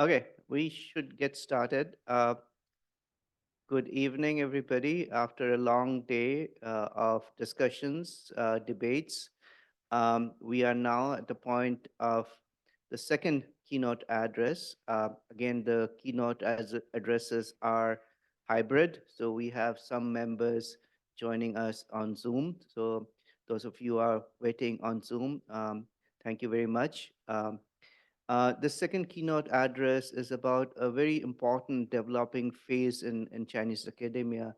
Okay, we should get started. Good evening, everybody. After a long day of discussions, debates, we are now at the point of the second keynote address. Again, the keynote addresses are hybrid. So we have some members joining us on Zoom. So those of you who are waiting on Zoom, thank you very much. The second keynote address is about a very important developing phase in Chinese academia,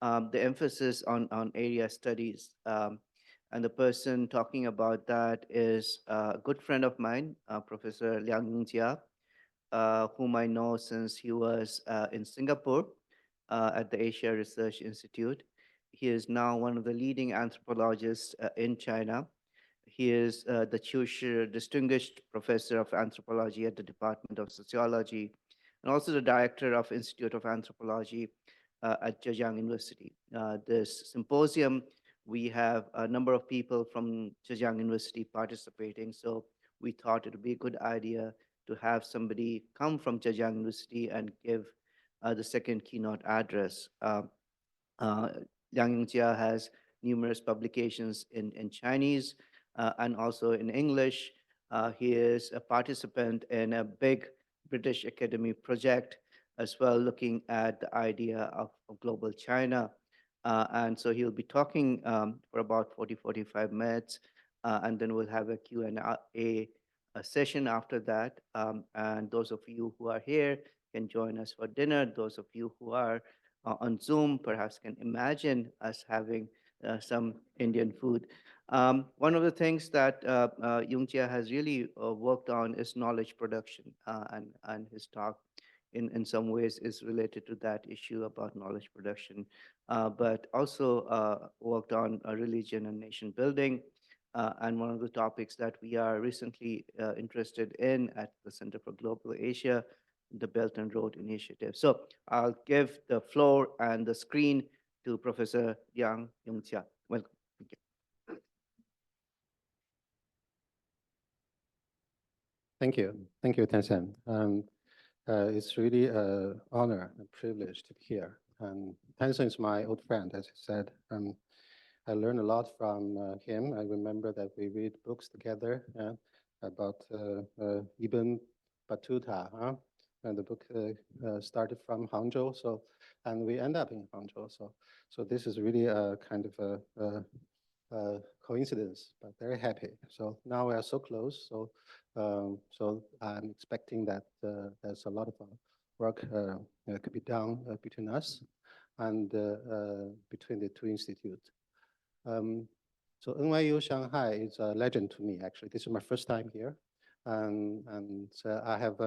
the emphasis on area studies. And the person talking about that is a good friend of mine, Professor Liang Yongjia, whom I know since he was in Singapore at the Asia Research Institute. He is now one of the leading anthropologists in China. He is the Qiushi Distinguished Professor of Anthropology at the Department of Sociology, and also the Director of Institute of Anthropology at Zhejiang University. This symposium, we have a number of people from Zhejiang University participating, so we thought it would be a good idea to have somebody come from Zhejiang University and give the second keynote address. Liang Yongjia has numerous publications in Chinese and also in English. He is a participant in a big British Academy project as well, looking at the idea of global China. And so he'll be talking for about 45 minutes, and then we'll have a Q&A session after that. And those of you who are here can join us for dinner. Those of you who are on Zoom perhaps can imagine us having some Indian food. One of the things that Yongjia has really worked on is knowledge production, and his talk in some ways is related to that issue about knowledge production, but also worked on religion and nation building. And one of the topics that we are recently interested in at the Center for Global Asia, the Belt and Road Initiative. So I'll give the floor and the screen to Professor Liang Yongjia. Welcome. Thank you. Thank you. Thank you, Tencent. It's really an honor and privilege to be here. Tencent is my old friend, as I said. I learned a lot from him. I remember that we read books together about Ibn Battuta. And the book started from Hangzhou, and we end up in Hangzhou. So this is really a kind of a coincidence, but very happy. So now we are so close. So I'm expecting that there's a lot of work could be done between us and between the two institutes. So NYU Shanghai is a legend to me, actually. This is my first time here. And I have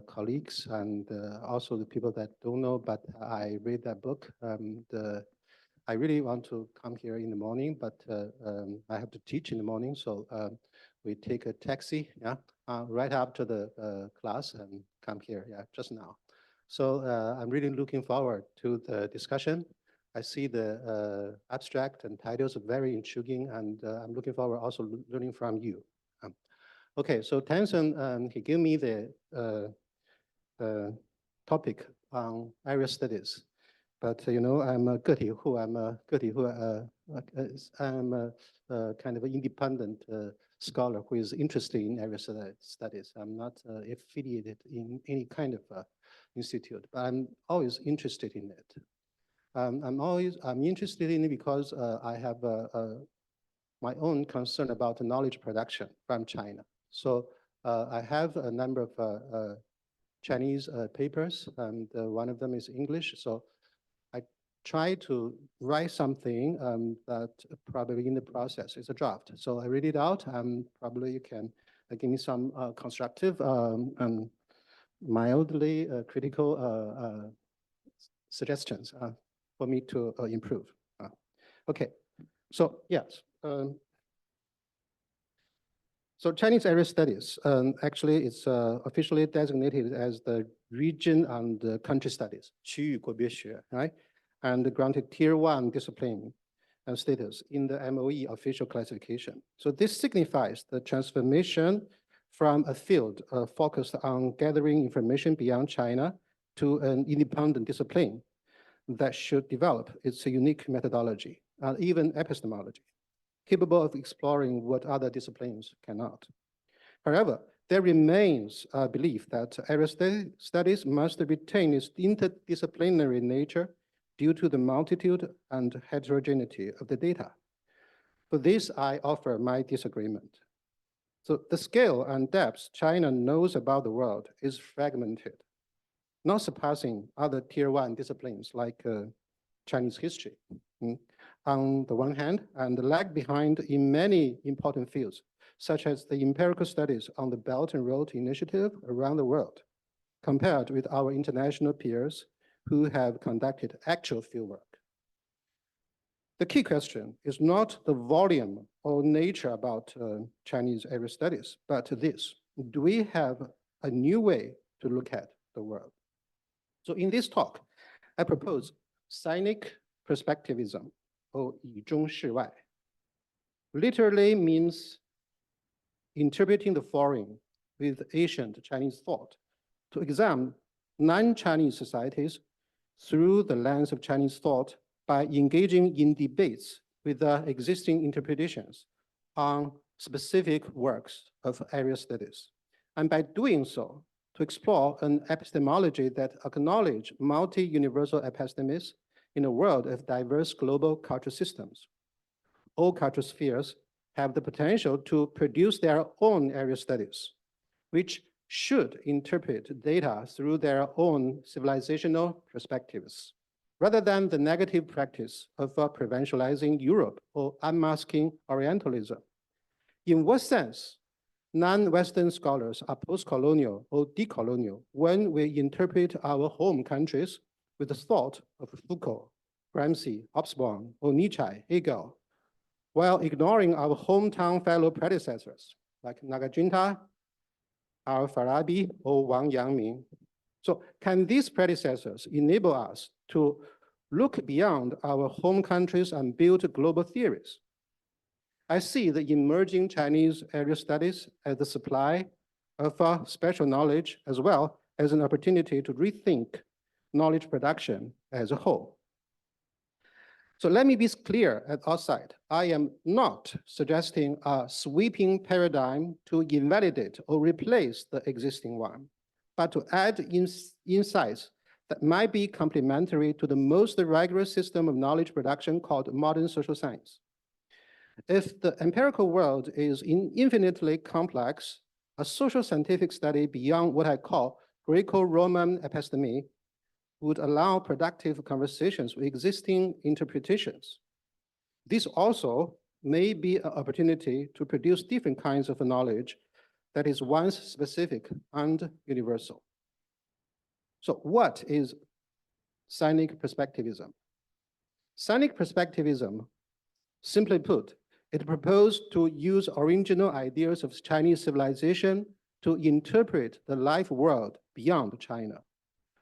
colleagues and also the people that don't know, but I read that book. I really want to come here in the morning, but I have to teach in the morning. So we take a taxi right after the class and come here just now. So I'm really looking forward to the discussion. I see the abstract and titles are very intriguing, and I'm looking forward also learning from you. Okay, so Tencent, he gave me the topic on area studies, but I'm a kind of an independent scholar who is interested in area studies. I'm not affiliated in any kind of institute, but I'm always interested in it. I'm interested in it because I have my own concern about the knowledge production from China. So I have a number of Chinese papers, and one of them is English. So I try to write something that probably in the process is a draft. So I read it out, and probably you can give me some constructive and mildly critical suggestions for me to improve. Okay, so yes. So Chinese area studies, actually it's officially designated as the region and the country studies, 区域国别学, right? And granted tier 1 discipline and status in the MOE official classification. So this signifies the transformation from a field focused on gathering information beyond China to an independent discipline that should develop its unique methodology and even epistemology, capable of exploring what other disciplines cannot. However, there remains a belief that area studies must retain its interdisciplinary nature due to the multitude and heterogeneity of the data. For this, I offer my disagreement. So the scale and depth China knows about the world is fragmented, not surpassing other tier one disciplines like Chinese history on the one hand, and lag behind in many important fields, such as the empirical studies on the Belt and Road Initiative around the world, compared with our international peers who have conducted actual fieldwork. The key question is not the volume or nature about Chinese area studies, but this: do we have a new way to look at the world? So in this talk, I propose Sinic Perspectivism, or 以中示外, literally means interpreting the foreign with ancient Chinese thought to examine non-Chinese societies through the lens of Chinese thought by engaging in debates with the existing interpretations on specific works of area studies. And by doing so, to explore an epistemology that acknowledges multi-universal epistemes in a world of diverse global cultural systems. All cultural spheres have the potential to produce their own area studies, which should interpret data through their own civilizational perspectives, rather than the negative practice of provincializing Europe or unmasking Orientalism. In what sense non-Western scholars are post-colonial or decolonial when we interpret our home countries with the thought of Foucault, Gramsci, Hobsbawm, or Nietzsche, Hegel, while ignoring our hometown fellow predecessors like Nagarjuna, Al-Farabi, or Wang Yangming? So can these predecessors enable us to look beyond our home countries and build global theories? I see the emerging Chinese area studies as the supply of special knowledge, as well as an opportunity to rethink knowledge production as a whole. So let me be clear at outside. I am not suggesting a sweeping paradigm to invalidate or replace the existing one, but to add insights that might be complementary to the most rigorous system of knowledge production called modern social science. If the empirical world is infinitely complex, a social scientific study beyond what I call Greco-Roman episteme would allow productive conversations with existing interpretations. This also may be an opportunity to produce different kinds of knowledge that is once specific and universal. So what is Sinic Perspectivism? Sinic Perspectivism, simply put, it proposed to use original ideas of Chinese civilization to interpret the life world beyond China.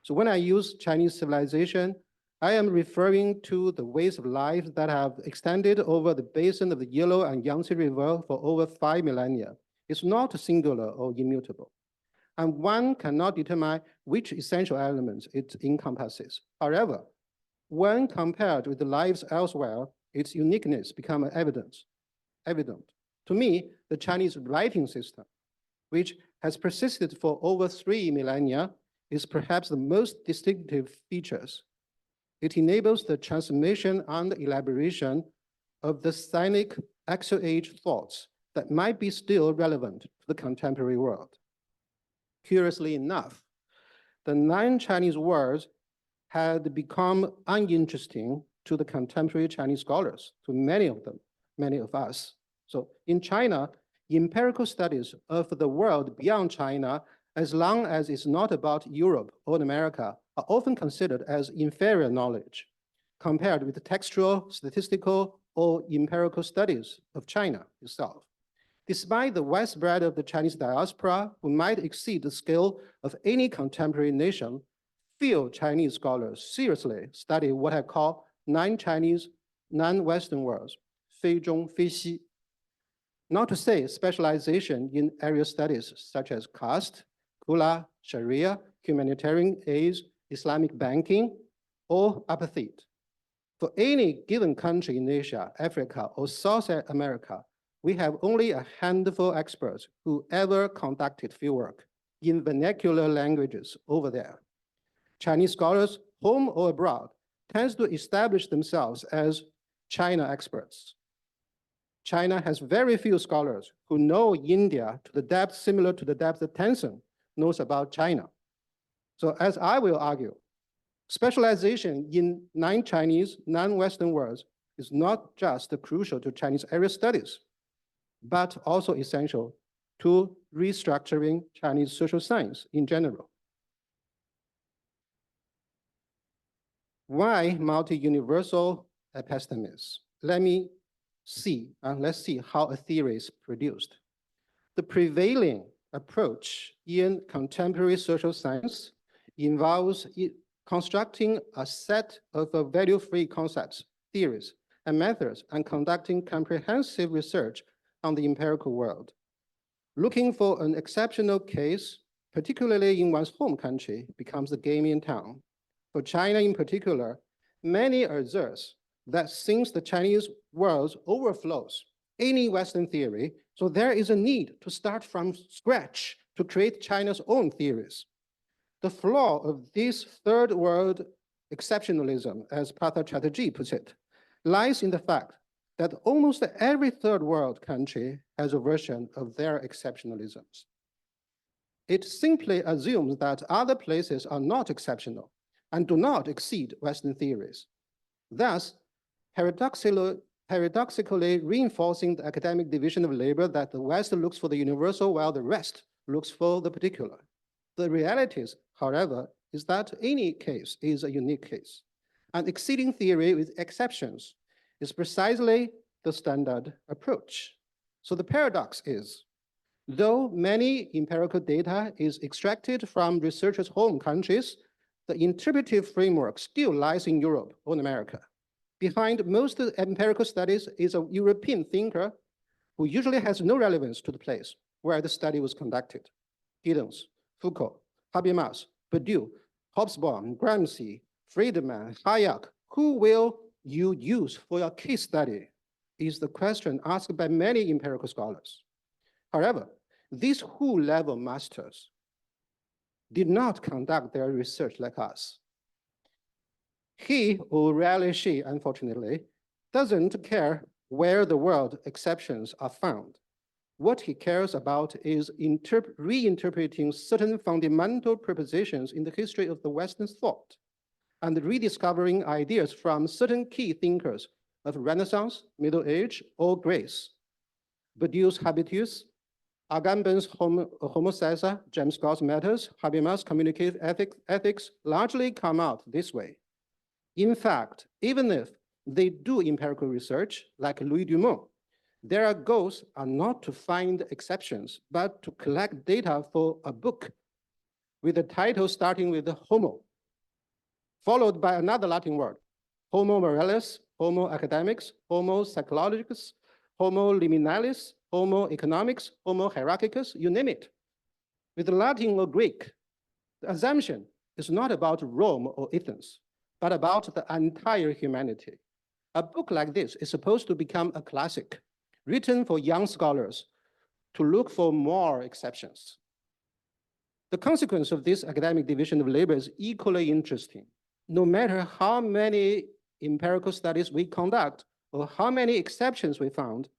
So when I use Chinese civilization, I am referring to the ways of life that have extended over the basin of the Yellow and Yangtze River for over 5 millennia. It's not singular or immutable. And one cannot determine which essential elements it encompasses. However, when compared with the lives elsewhere, its uniqueness becomes evident. To me, the Chinese writing system, which has persisted for over 3 millennia, is perhaps the most distinctive features. It enables the transformation and elaboration of the Sinic Axial Age thoughts that might be still relevant to the contemporary world. Curiously enough, the 9 Chinese words had become uninteresting to the contemporary Chinese scholars, to many of us. So in China, empirical studies of the world beyond China, as long as it's not about Europe or America, are often considered as inferior knowledge compared with the textual, statistical, or empirical studies of China itself. Despite the widespread of the Chinese diaspora, who might exceed the scale of any contemporary nation, few Chinese scholars seriously study what I call non-Chinese, non-Western worlds, 非中非西. Not to say specialization in area studies such as caste, Kula, Sharia, humanitarian aids, Islamic banking, or apartheid. For any given country in Asia, Africa, or South America, we have only a handful of experts who ever conducted fieldwork in vernacular languages over there. Chinese scholars, home or abroad, tend to establish themselves as China experts. China has very few scholars who know India to the depth similar to the depth that Tencent knows about China. So as I will argue, specialization in non-Chinese, non-Western words is not just crucial to Chinese area studies, but also essential to restructuring Chinese social science in general. Why multi-universal epistemes? Let's see how a theory is produced. The prevailing approach in contemporary social science involves constructing a set of value-free concepts, theories, and methods, and conducting comprehensive research on the empirical world. Looking for an exceptional case, particularly in one's home country, becomes the game in town. For China in particular, many assert that since the Chinese world overflows any Western theory, so there is a need to start from scratch to create China's own theories. The flaw of this third world exceptionalism, as Partha Chatterjee puts it, lies in the fact that almost every third world country has a version of their exceptionalisms. It simply assumes that other places are not exceptional and do not exceed Western theories, thus paradoxically reinforcing the academic division of labor that the West looks for the universal while the rest looks for the particular. The reality, however, is that any case is a unique case, and exceeding theory with exceptions is precisely the standard approach. So the paradox is, though many empirical data is extracted from researchers' home countries, the interpretive framework still lies in Europe or in America. Behind most empirical studies is a European thinker who usually has no relevance to the place where the study was conducted. Giddens, Foucault, Habermas, Bourdieu, Hobsbawm, Gramsci, Friedman, Hayek, who will you use for your case study is the question asked by many empirical scholars. However, these who-level masters did not conduct their research like us. He, or rarely she, unfortunately, doesn't care where the world exceptions are found. What he cares about is reinterpreting certain fundamental propositions in the history of the Western thought and rediscovering ideas from certain key thinkers of Renaissance, Middle Age, or Grace. Bourdieu's Habitus, Agamben's Homo Caesar, James Scott's Matters, Habermas' Communicative Ethics largely come out this way. In fact, even if they do empirical research, like Louis Dumont, their goals are not to find exceptions, but to collect data for a book with a title starting with homo, followed by another Latin word, homo moralis, homo academics, homo psychologicus, homo liminalis, homo economics, homo hierarchicus, you name it. With Latin or Greek, the assumption is not about Rome or Athens, but about the entire humanity. A book like this is supposed to become a classic, written for young scholars to look for more exceptions. The consequence of this academic division of labor is equally interesting. No matter how many empirical studies we conduct or how many exceptions we found,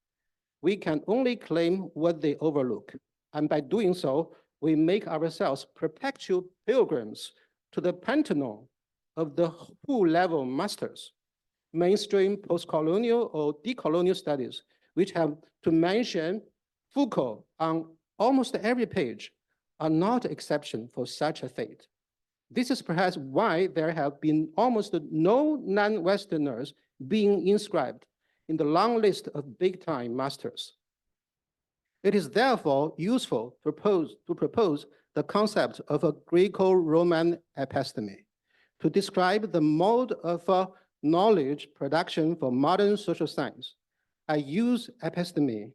we can only claim what they overlook. And by doing so, we make ourselves perpetual pilgrims to the Pantheon of the who-level masters, mainstream post-colonial or decolonial studies, which have to mention Foucault on almost every page, are not exception for such a fate. This is perhaps why there have been almost no non-Westerners being inscribed in the long list of big-time masters. It is therefore useful to propose the concept of a Greco-Roman episteme to describe the mode of knowledge production for modern social science. I use episteme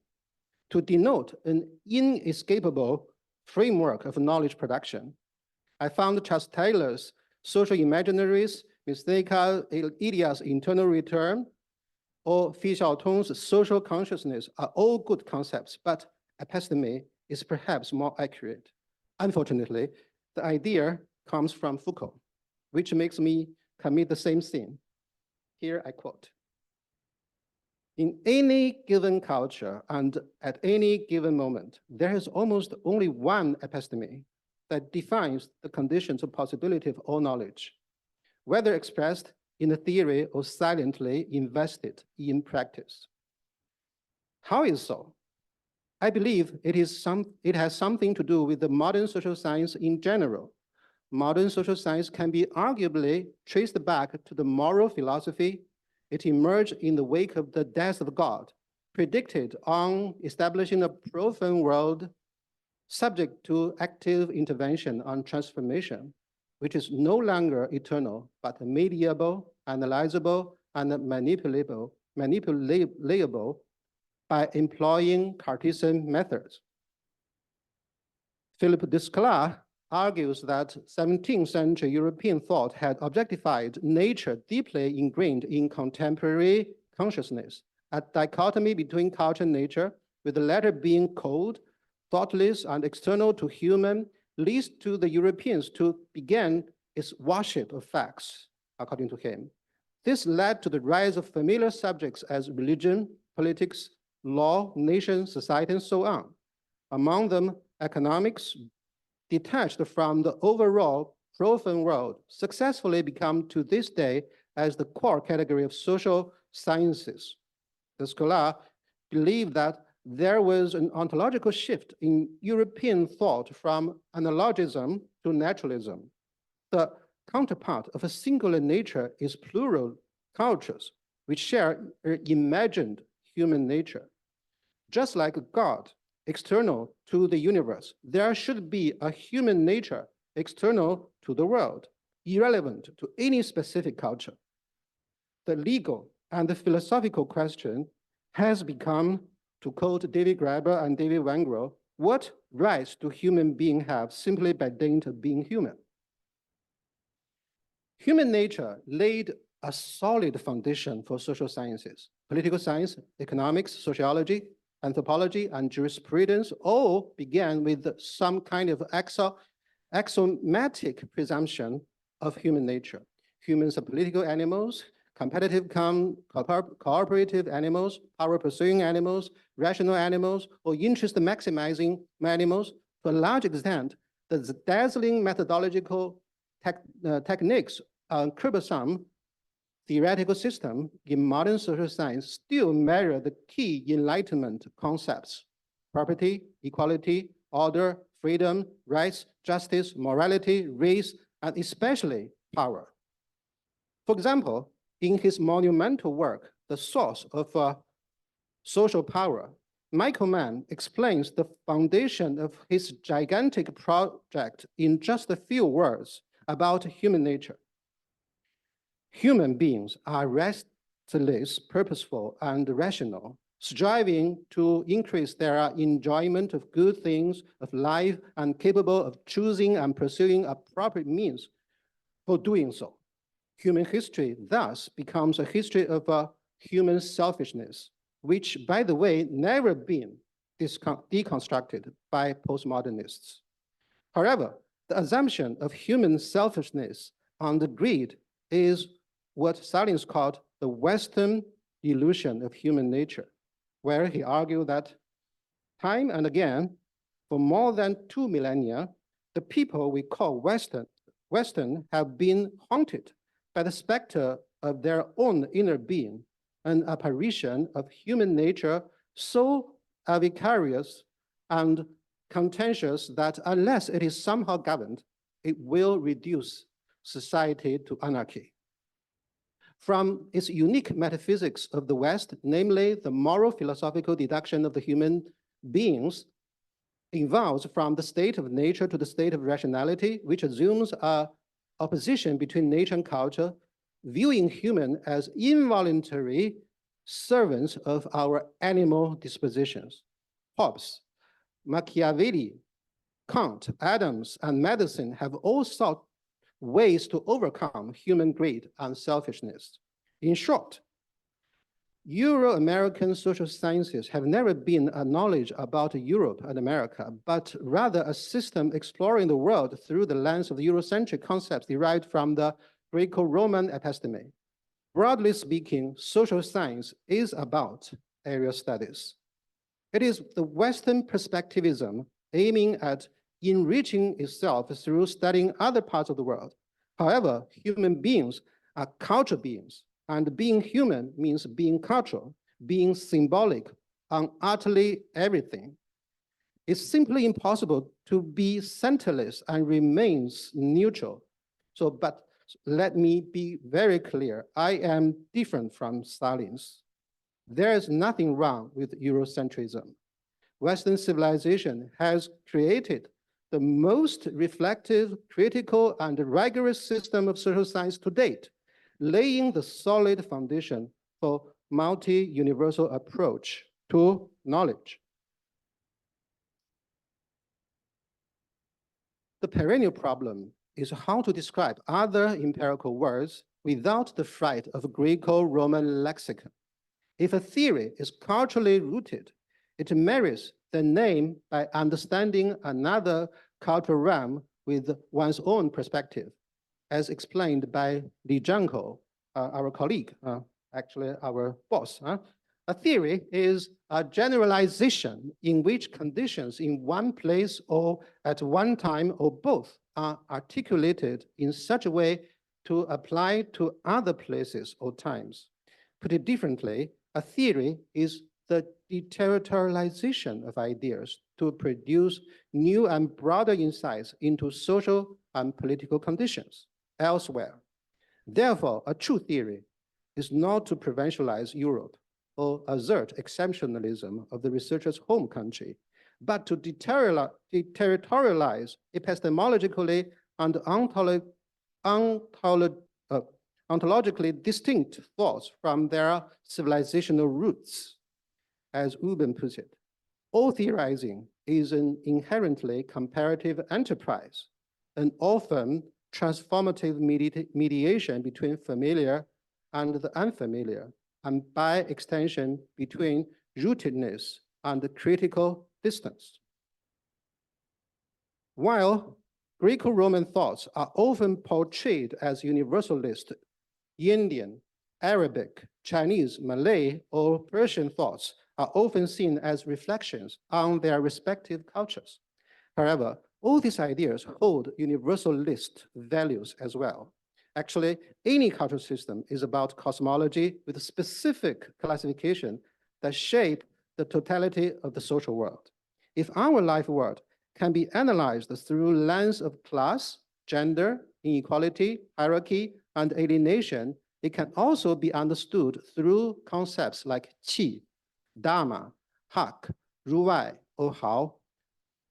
to denote an inescapable framework of knowledge production. I found Charles Taylor's social imaginaries, mystical ideas internal return, or Fi Xiaotong's social consciousness are all good concepts, but episteme is perhaps more accurate. Unfortunately, the idea comes from Foucault, which makes me commit the same sin. Here I quote, "In any given culture and at any given moment, there is almost only one episteme that defines the conditions of possibility of all knowledge, whether expressed in a theory or silently invested in practice." How is so? I believe it has something to do with the modern social science in general. Modern social science can be arguably traced back to the moral philosophy. It emerged in the wake of the death of God, predicted on establishing a profound world subject to active intervention on transformation, which is no longer eternal, but mediable, analyzable, and manipulatable by employing Cartesian methods. Philip Desclard argues that 17th century European thought had objectified nature deeply ingrained in contemporary consciousness, a dichotomy between culture and nature, with the latter being cold, thoughtless, and external to human, leads to the Europeans to begin its worship of facts, according to him. This led to the rise of familiar subjects as religion, politics, law, nation, society, and so on. Among them, economics, detached from the overall profound world, successfully become to this day as the core category of social sciences. The scholar believed that there was an ontological shift in European thought from analogism to naturalism. The counterpart of a singular nature is plural cultures, which share imagined human nature. Just like God, external to the universe, there should be a human nature external to the world, irrelevant to any specific culture. The legal and the philosophical question has become, to quote David Graeber and David Wangro, what rights do human beings have simply by dint of being human? Human nature laid a solid foundation for social sciences. Political science, economics, sociology, anthropology, and jurisprudence all began with some kind of axiomatic presumption of human nature. Humans are political animals, competitive cooperative animals, power-pursuing animals, rational animals, or interest-maximizing animals. To a large extent, the dazzling methodological techniques and cumbersome theoretical system in modern social science still mirror the key Enlightenment concepts: property, equality, order, freedom, rights, justice, morality, race, and especially power. For example, in his monumental work, The Source of Social Power, Michael Mann explains the foundation of his gigantic project in just a few words about human nature. Human beings are restless, purposeful, and rational, striving to increase their enjoyment of good things of life and capable of choosing and pursuing appropriate means for doing so. Human history thus becomes a history of human selfishness, which, by the way, never been deconstructed by postmodernists. However, the assumption of human selfishness and greed is what Stalin called the Western illusion of human nature, where he argued that time and again, for more than 2 millennia, the people we call Western have been haunted by the specter of their own inner being, an apparition of human nature so vicarious and contentious that unless it is somehow governed, it will reduce society to anarchy. From its unique metaphysics of the West, namely the moral philosophical deduction of the human beings, evolves from the state of nature to the state of rationality, which assumes a opposition between nature and culture, viewing human as involuntary servants of our animal dispositions. Hobbes, Machiavelli, Kant, Adams, and medicine have all sought ways to overcome human greed and selfishness. In short, Euro-American social sciences have never been a knowledge about Europe and America, but rather a system exploring the world through the lens of the Eurocentric concepts derived from the Greco-Roman episteme. Broadly speaking, social science is about area studies. It is the Western perspectivism aiming at enriching itself through studying other parts of the world. However, human beings are cultural beings, and being human means being cultural, being symbolic on utterly everything. It's simply impossible to be centerless and remains neutral. But let me be very clear, I am different from Stalin's. There is nothing wrong with Eurocentrism. Western civilization has created the most reflective, critical, and rigorous system of social science to date, laying the solid foundation for multi-universal approach to knowledge. The perennial problem is how to describe other empirical words without the fright of Greco-Roman lexicon. If a theory is culturally rooted, it merits the name by understanding another cultural realm with one's own perspective, as explained by Liang, our colleague, actually our boss. A theory is a generalization in which conditions in one place or at one time or both are articulated in such a way to apply to other places or times. Put it differently, a theory is the deterritorialization of ideas to produce new and broader insights into social and political conditions elsewhere. Therefore, a true theory is not to provincialize Europe or assert exceptionalism of the researcher's home country, but to deterritorialize epistemologically and ontologically distinct thoughts from their civilizational roots. As Uben puts it, all theorizing is an inherently comparative enterprise, an often transformative mediation between familiar and the unfamiliar, and by extension between rootedness and critical distance. While Greco-Roman thoughts are often portrayed as universalist, Indian, Arabic, Chinese, Malay, or Persian thoughts are often seen as reflections on their respective cultures. However, all these ideas hold universalist values as well. Actually, any cultural system is about cosmology with a specific classification that shape the totality of the social world. If our life world can be analyzed through lens of class, gender, inequality, hierarchy, and alienation, it can also be understood through concepts like qi, dharma, hak, ruwai, or hao.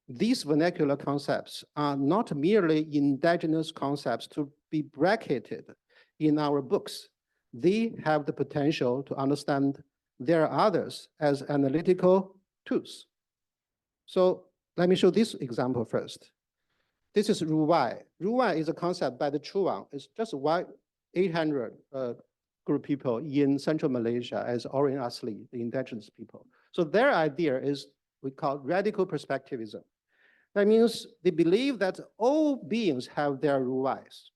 These vernacular concepts are not merely indigenous concepts to be bracketed in our books. They have the potential to understand their others as analytical tools. So let me show this example first. This is ruwai. Ruwai is a concept by the Chuang. It's just 800 group people in central Malaysia as Orient Asli, the indigenous people. So their idea is we call radical perspectivism. That means they believe that all beings have their ruwais.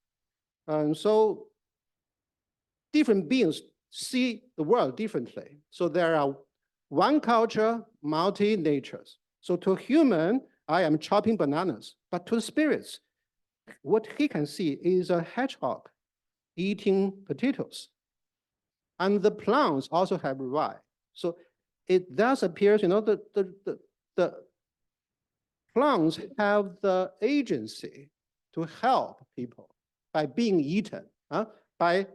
So different beings see the world differently. So there are one culture, multi-natures. So to a human, I am chopping bananas, but to the spirits, what he can see is a hedgehog eating potatoes. And the plants also have ruwai. So it thus appears, the plants have the agency to help people by being eaten by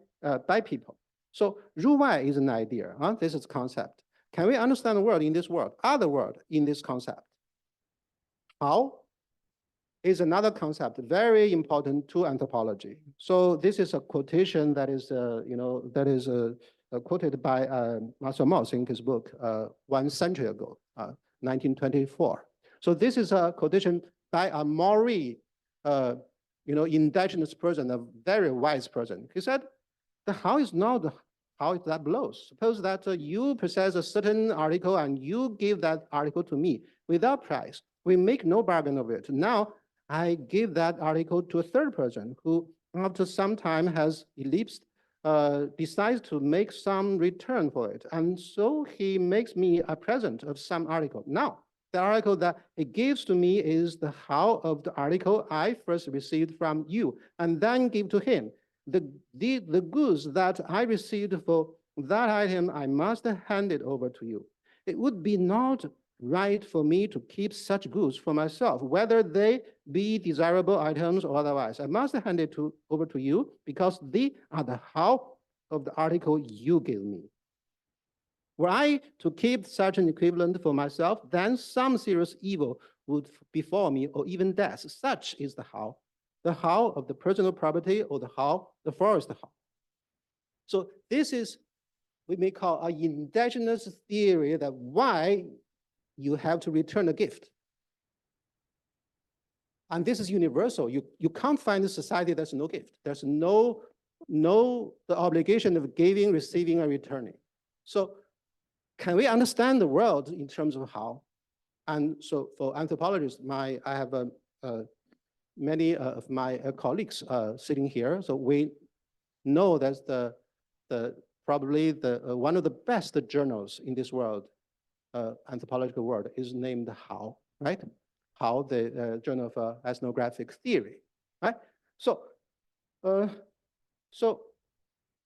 people. So ruwai is an idea. This is a concept. Can we understand the world in this world, other world in this concept? How is another concept very important to anthropology. So this is a quotation that is, quoted by Marcel Mauss in his book 1 century ago. 1924. So this is a quotation by a Maori, indigenous person, a very wise person. He said, the how is not the how that blows. Suppose that you possess a certain article and you give that article to me without price. We make no bargain of it. Now I give that article to a third person who, after some time has elapsed, decides to make some return for it. And so he makes me a present of some article. Now, the article that he gives to me is the how of the article I first received from you, and then give to him. The goods that I received for that item, I must hand it over to you. It would be not right for me to keep such goods for myself, whether they be desirable items or otherwise. I must hand it over to you because they are the how of the article you give me. Were I to keep such an equivalent for myself, then some serious evil would befall me or even death. Such is the how of the personal property or the forest how. So this is, we may call an indigenous theory that why you have to return a gift. And this is universal. You can't find a society that's no gift. There's no the obligation of giving, receiving, and returning. So can we understand the world in terms of how? And so for anthropologists, I have many of my colleagues sitting here. So we know that's probably one of the best journals in this world, anthropological world, is named How, right? How, the Journal of Ethnographic Theory, right? So, so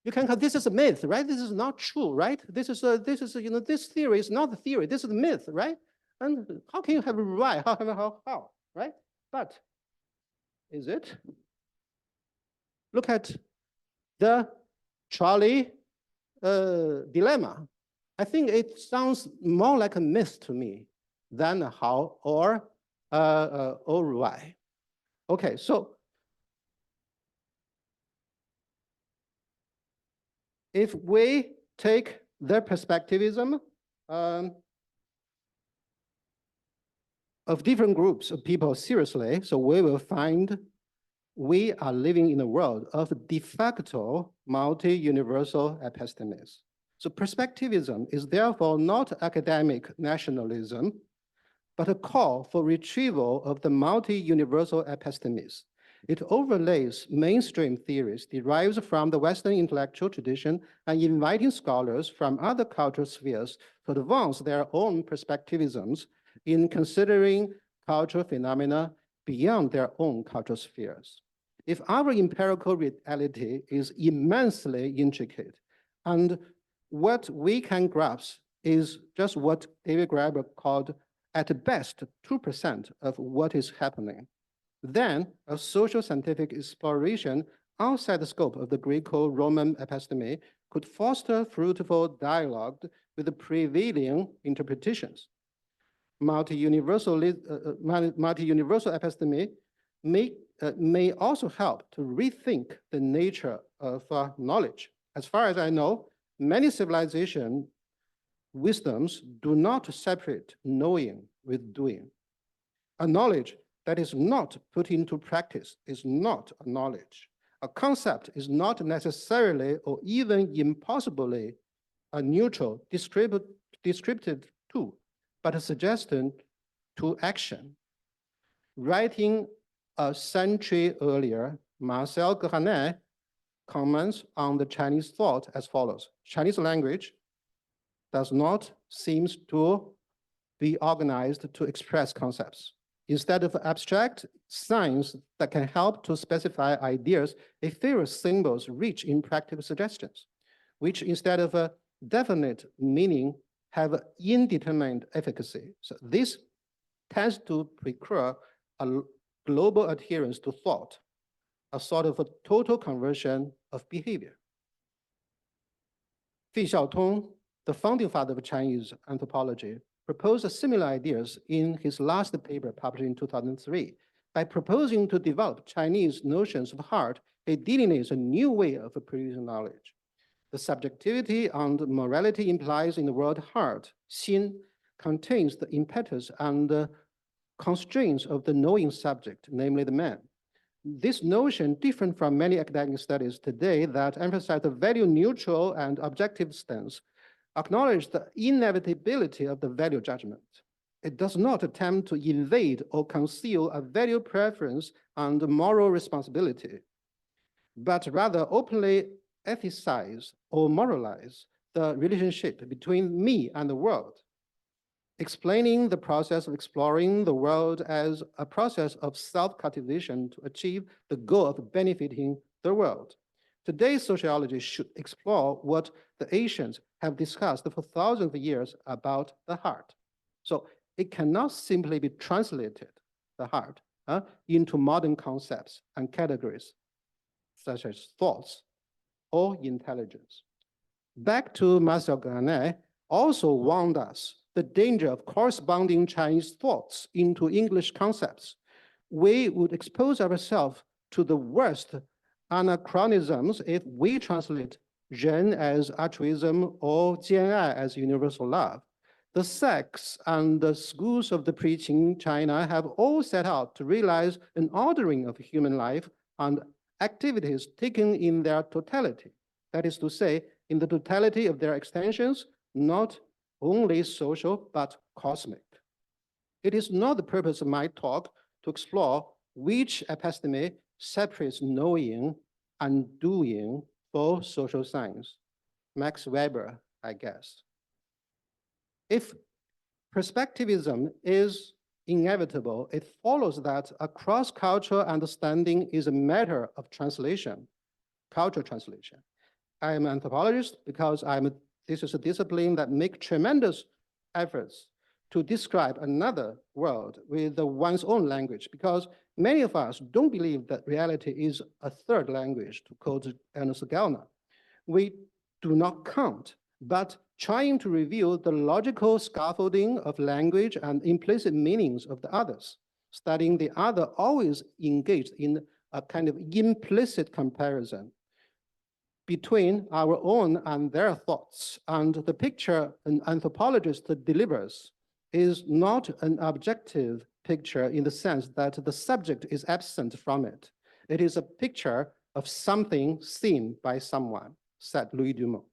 you can call this is a myth, right? This is not true, right? This theory is not the theory. This is a myth, right? And how can you have a right? How, right? But is it? Look at the Trolley dilemma. I think it sounds more like a myth to me than a how or why. Okay, so if we take the perspectivism of different groups of people seriously, so we will find we are living in a world of de facto multi-universal epistemes. So perspectivism is therefore not academic nationalism, but a call for retrieval of the multi-universal epistemes. It overlays mainstream theories, derives from the Western intellectual tradition, and inviting scholars from other cultural spheres to advance their own perspectivisms in considering cultural phenomena beyond their own cultural spheres. If our empirical reality is immensely intricate, and what we can grasp is just what David Graeber called, at best, 2% of what is happening, then a social scientific exploration outside the scope of the Greco-Roman episteme could foster fruitful dialogue with the prevailing interpretations. Multi-universal episteme may also help to rethink the nature of knowledge. As far as I know, many civilization wisdoms do not separate knowing with doing. A knowledge that is not put into practice is not a knowledge. A concept is not necessarily or even impossibly a neutral descriptive tool, but a suggestion to action. Writing a century earlier, Marcel Granet comments on the Chinese thought as follows: Chinese language does not seem to be organized to express concepts. Instead of abstract signs that can help to specify ideas, ethereal symbols rich in practical suggestions, which instead of a definite meaning have indeterminate efficacy. So this tends to procure a global adherence to thought, a sort of a total conversion of behavior. Fi Xiaotong, the founding father of Chinese anthropology, proposed similar ideas in his last paper published in 2003. By proposing to develop Chinese notions of heart, he delineates a new way of producing knowledge. The subjectivity and morality implies in the word heart, xin, contains the impetus and the constraints of the knowing subject, namely the man. This notion, different from many academic studies today that emphasize the value-neutral and objective stance, acknowledge the inevitability of the value judgment. It does not attempt to evade or conceal a value preference and moral responsibility, but rather openly ethicize or moralize the relationship between me and the world, explaining the process of exploring the world as a process of self-cultivation to achieve the goal of benefiting the world. Today's sociology should explore what the ancients have discussed for thousands of years about the heart. So it cannot simply be translated, the heart, into modern concepts and categories, such as thoughts or intelligence. Back to Marcel Garnet, also warned us the danger of corresponding Chinese thoughts into English concepts. We would expose ourselves to the worst anachronisms if we translate Ren as altruism or Jian'ai as universal love. The sects and the schools of the preaching China have all set out to realize an ordering of human life and activities taken in their totality. That is to say, in the totality of their extensions, not only social, but cosmic. It is not the purpose of my talk to explore which episteme separates knowing and doing for social science. Max Weber, I guess. If perspectivism is inevitable, it follows that a cross-cultural understanding is a matter of translation, cultural translation. I am an anthropologist because this is a discipline that makes tremendous efforts to describe another world with one's own language, because many of us don't believe that reality is a third language, to quote Ernest Gellner. We do not count, but trying to reveal the logical scaffolding of language and implicit meanings of the others. Studying the other always engaged in a kind of implicit comparison between our own and their thoughts. And the picture an anthropologist delivers is not an objective picture in the sense that the subject is absent from it. It is a picture of something seen by someone, said Louis Dumont.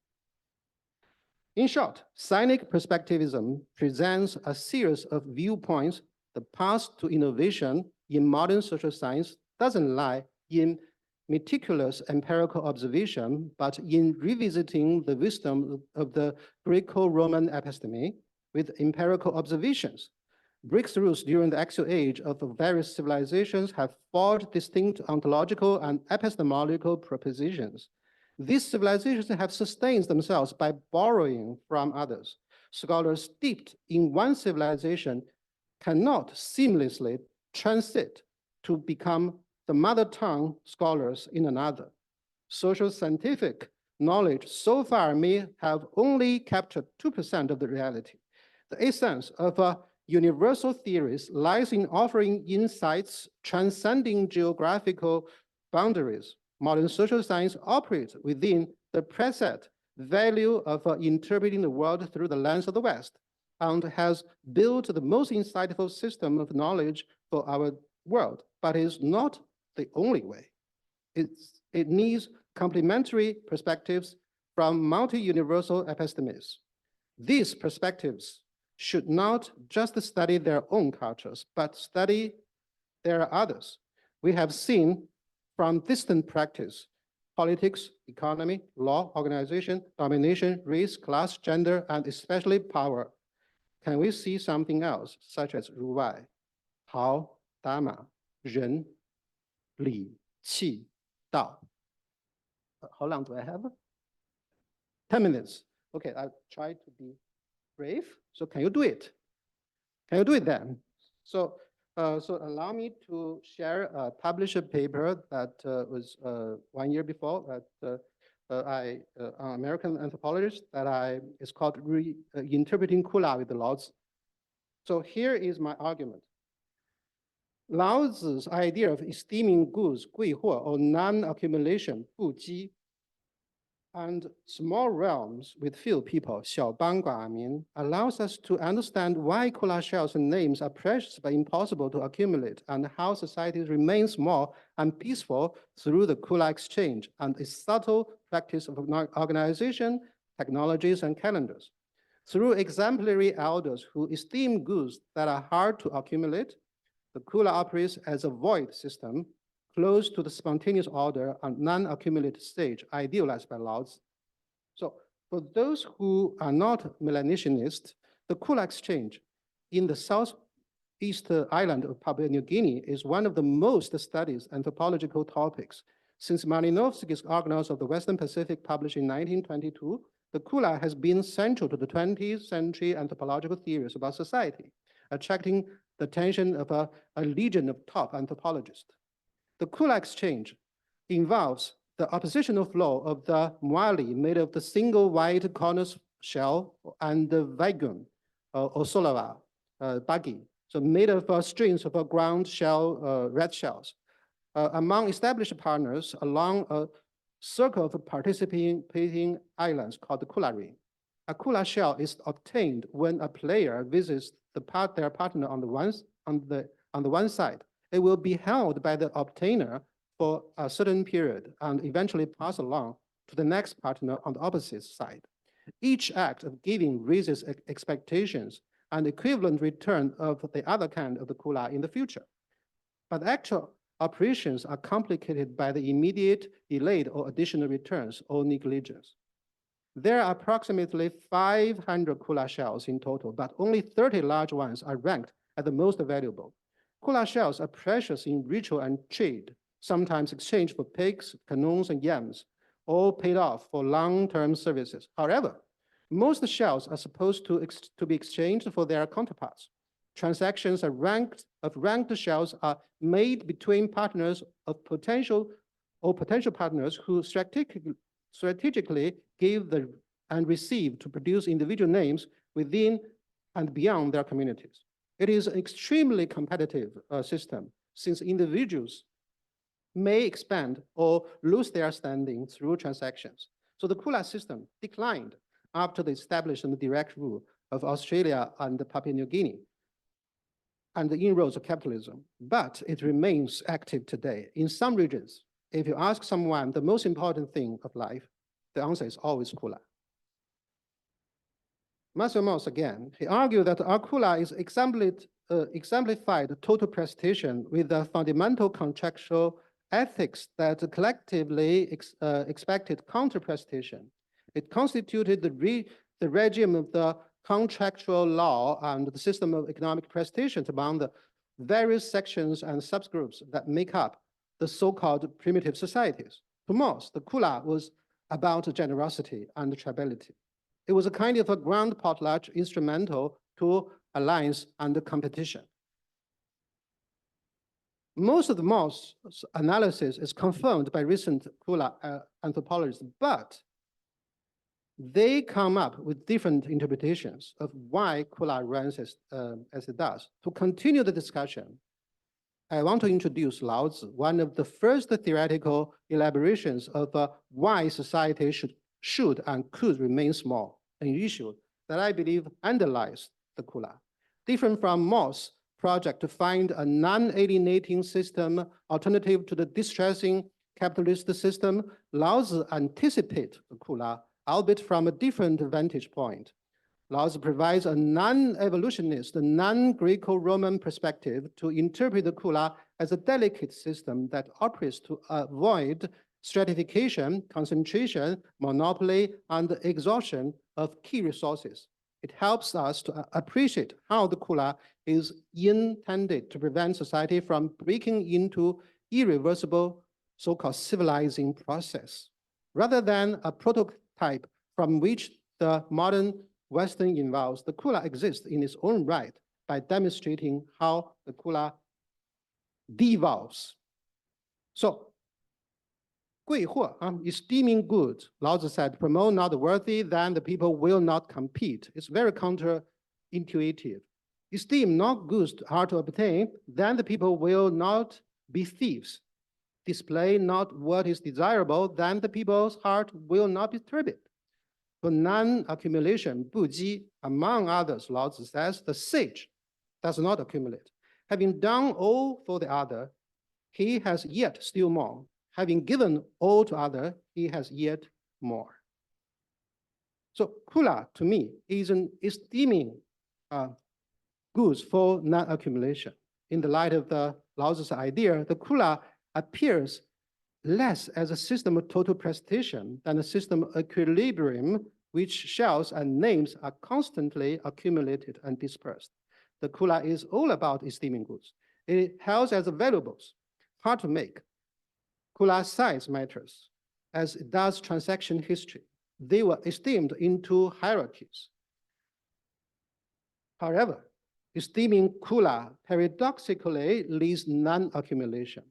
In short, Sinic Perspectivism presents a series of viewpoints. The path to innovation in modern social science doesn't lie in meticulous empirical observation, but in revisiting the wisdom of the Greco-Roman episteme with empirical observations. Breakthroughs during the axial age of various civilizations have forged distinct ontological and epistemological propositions. These civilizations have sustained themselves by borrowing from others. Scholars steeped in one civilization cannot seamlessly transit to become the mother tongue scholars in another. Social scientific knowledge so far may have only captured 2% of the reality. The essence of universal theories lies in offering insights transcending geographical boundaries. Modern social science operates within the preset value of interpreting the world through the lens of the West, and has built the most insightful system of knowledge for our world, but is not the only way. It needs complementary perspectives from multi-universal epistemes. These perspectives should not just study their own cultures, but study their others. We have seen from distant practice, politics, economy, law, organization, domination, race, class, gender, and especially power. Can we see something else, such as 儒外, Hao, Dharma, Ren, Li, Qi, Dao? How long do I have? 10 minutes. Okay, I'll try to be brave. So can you do it? Can you do it then? So allow me to share a published paper that was 1 year before that an American anthropologist that it's called Interpreting Kula with the Lao Tzu. So here is my argument. Lao Tzu's idea of esteeming goods, 贵货, or non-accumulation, 不积, And small realms with few people, 小邦寡民, allows us to understand why Kula shells and names are precious but impossible to accumulate, and how societies remain small and peaceful through the Kula exchange and its subtle practice of organization, technologies, and calendars. Through exemplary elders who esteem goods that are hard to accumulate, the Kula operates as a void system, close to the spontaneous order and non-accumulated stage idealized by Laozi. So for those who are not Melanesianists, the Kula exchange in the southeast island of Papua New Guinea is one of the most studied anthropological topics. Since Malinovsky's Argonauts of the Western Pacific, published in 1922, the Kula has been central to the 20th century anthropological theories about society, attracting the attention of a legion of top anthropologists. The Kula exchange involves the oppositional flow of the moali made of the single white corners shell and the vagon or solava bagi, so made of strings of ground shell, red shells. Among established partners along a circle of participating islands called the Kula ring. A Kula shell is obtained when a player visits their partner on the one side. It will be held by the obtainer for a certain period and eventually pass along to the next partner on the opposite side. Each act of giving raises expectations and equivalent return of the other kind of the Kula in the future. But actual operations are complicated by the immediate, delayed, or additional returns or negligence. There are approximately 500 Kula shells in total, but only 30 large ones are ranked as the most valuable. Kula shells are precious in ritual and trade, sometimes exchanged for pigs, canoes, and yams, all paid off for long-term services. However, most shells are supposed to be exchanged for their counterparts. Transactions of ranked shells are made between partners of potential partners who strategically give and receive to produce individual names within and beyond their communities. It is an extremely competitive system, since individuals may expand or lose their standing through transactions. So the Kula system declined after the establishment of the direct rule of Australia and Papua New Guinea and the inroads of capitalism, but it remains active today. In some regions, if you ask someone the most important thing of life, the answer is always Kula. Matthew Moss again, he argued that our Kula is exemplified total prestation with a fundamental contractual ethics that collectively expected counter-prestation. It constituted the regime of the contractual law and the system of economic prestations among the various sections and subgroups that make up the so-called primitive societies. To Moss, the Kula was about generosity and tribalism. It was a kind of a grand potlatch instrumental to alliance and competition. Most of the Moss analysis is confirmed by recent Kula anthropologists, but they come up with different interpretations of why Kula runs as it does. To continue the discussion, I want to introduce Laozi, one of the first theoretical elaborations of why society should and could remain small, an issue that I believe underlies the Kula. Different from Moss' project to find a non-alienating system alternative to the distressing capitalist system, Laozi anticipates the Kula, albeit from a different vantage point. Laozi provides a non-evolutionist, non-Greco-Roman perspective to interpret the Kula as a delicate system that operates to avoid stratification, concentration, monopoly, and exhaustion of key resources. It helps us to appreciate how the Kula is intended to prevent society from breaking into irreversible so-called civilizing process, rather than a prototype from which the modern Western evolves. The Kula exists in its own right by demonstrating how the Kula devolves. So, 贵货, esteeming goods, Laozi said, promote not the worthy, then the people will not compete. It's very counterintuitive. Esteem not goods hard to obtain, then the people will not be thieves. display not what is desirable, then the people's heart will not be turbid. For non-accumulation, 不积, among others, Lao Tzu says, the sage does not accumulate. Having done all for the other, he has yet still more. Having given all to other, he has yet more. So kula, to me, is an esteeming goods for non-accumulation. In the light of the Lao Tzu's idea, the kula appears less as a system of total prestation than a system of equilibrium, which shells and names are constantly accumulated and dispersed. The kula is all about esteeming goods. It hails as valuables, hard to make. Kula size matters, as it does transaction history. They were esteemed into hierarchies. However, esteeming kula paradoxically leads non-accumulation.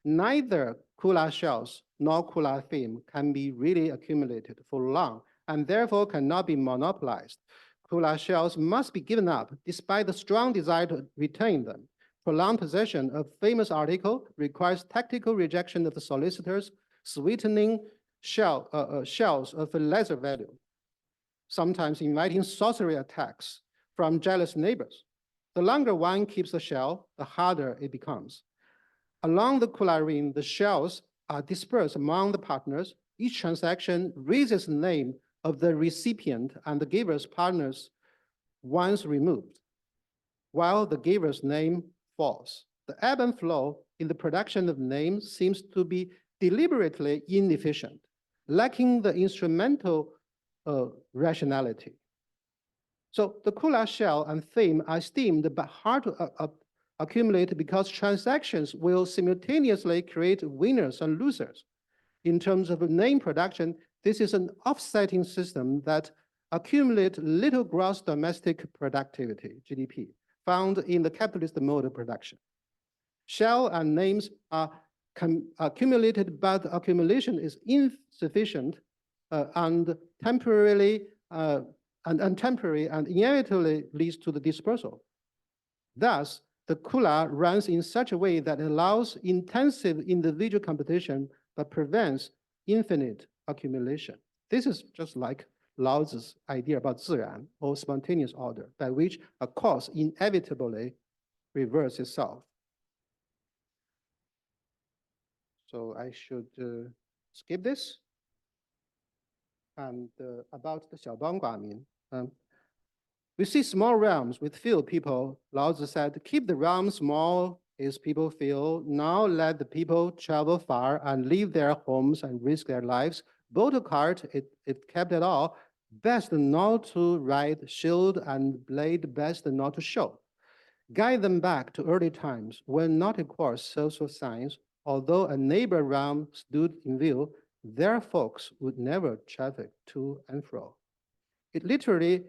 Neither kula shells nor kula theme can be really accumulated for long and therefore cannot be monopolized. Kula shells must be given up despite the strong desire to retain them. Prolonged possession of famous article requires tactical rejection of the solicitors, sweetening shells of a lesser value, sometimes inviting sorcery attacks from jealous neighbors. The longer one keeps the shell, the harder it becomes. Along the kula ring, the shells are dispersed among the partners. Each transaction raises the name of the recipient and the giver's partners once removed, while the giver's name falls. The ebb and flow in the production of names seems to be deliberately inefficient, lacking the instrumental rationality. So the kula shell and theme are esteemed but hard to accumulate because transactions will simultaneously create winners and losers. In terms of name production, this is an offsetting system that accumulates little gross domestic productivity, GDP, found in the capitalist mode of production. Shell and names are accumulated, but accumulation is insufficient and temporary and inevitably leads to the dispersal. Thus, the kula runs in such a way that allows intensive individual competition but prevents infinite accumulation. This is just like Lao Tzu's idea about 自然 or spontaneous order, by which a cause inevitably reverses itself. So I should skip this. And about the 小邦寡民, we see small realms with few people. Lao Tzu said, keep the realm small as people feel. Now let the people travel far and leave their homes and risk their lives. Boat or cart, if kept at all, best not to ride, shield and blade best not to show. Guide them back to early times when not a course social signs, although a neighbor realm stood in view, their folks would never traffic to and fro. It literally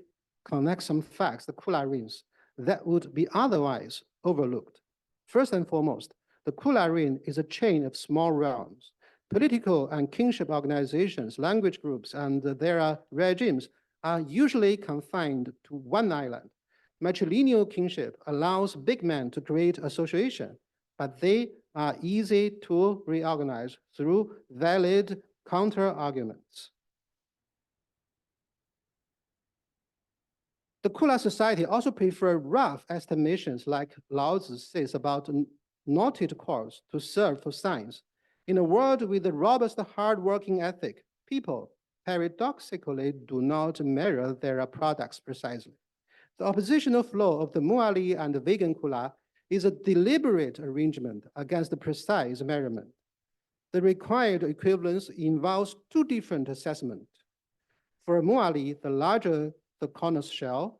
connects some facts, the kula rings, that would be otherwise overlooked. First and foremost, the kula ring is a chain of small realms. Political and kingship organizations, language groups, and their regimes are usually confined to one island. Matrilineal kingship allows big men to create association, but they are easy to reorganize through valid counter-arguments. The kula society also prefer rough estimations like Lao Tzu says about knotted cords to serve for science. In a world with a robust, hard-working ethic, people paradoxically do not measure their products precisely. The oppositional flow of the Muali and the vegan kula is a deliberate arrangement against the precise measurement. The required equivalence involves two different assessments. For Muali, the larger the corners shell,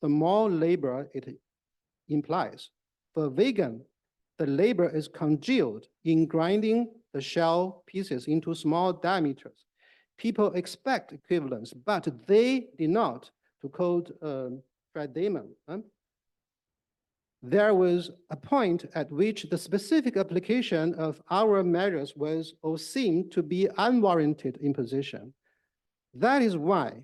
the more labor it implies. For vegan, the labor is congealed in grinding the shell pieces into small diameters. People expect equivalence, but they did not, to quote Fred Damon. There was a point at which the specific application of our measures was or seemed to be unwarranted imposition. That is why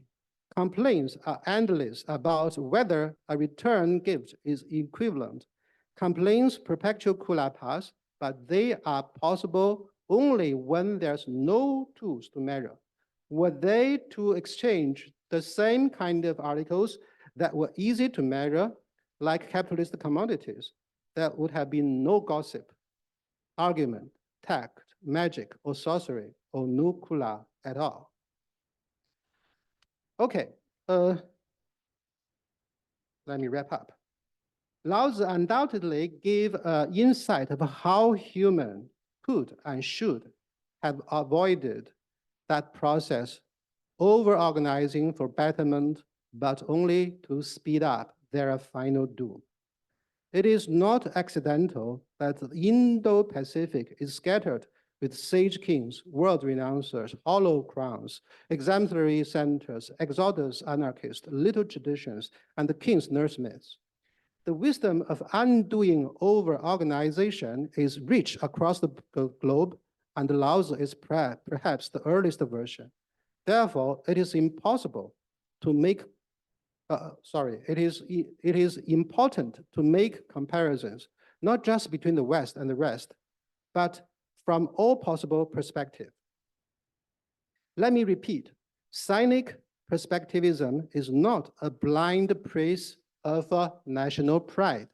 complaints are endless about whether a return gift is equivalent. Complaints perpetual kula pass, but they are possible only when there's no tools to measure. Were they to exchange the same kind of articles that were easy to measure, like capitalist commodities, there would have been no gossip, argument, tact, magic, or sorcery, or nuclear at all. Okay, let me wrap up. Lao Tzu undoubtedly gave insight of how human could and should have avoided that process, over-organizing for betterment, but only to speed up their final doom. It is not accidental that the Indo-Pacific is scattered with sage kings, world renouncers, hollow crowns, exemplary centers, exodus anarchists, little traditions, and the king's nurse myths. The wisdom of undoing over-organization is rich across the globe, and Lao Tzu is perhaps the earliest version. Therefore, it is impossible to make it is important to make comparisons, not just between the West and the rest, but from all possible perspectives. Let me repeat, Sinic Perspectivism is not a blind praise of national pride,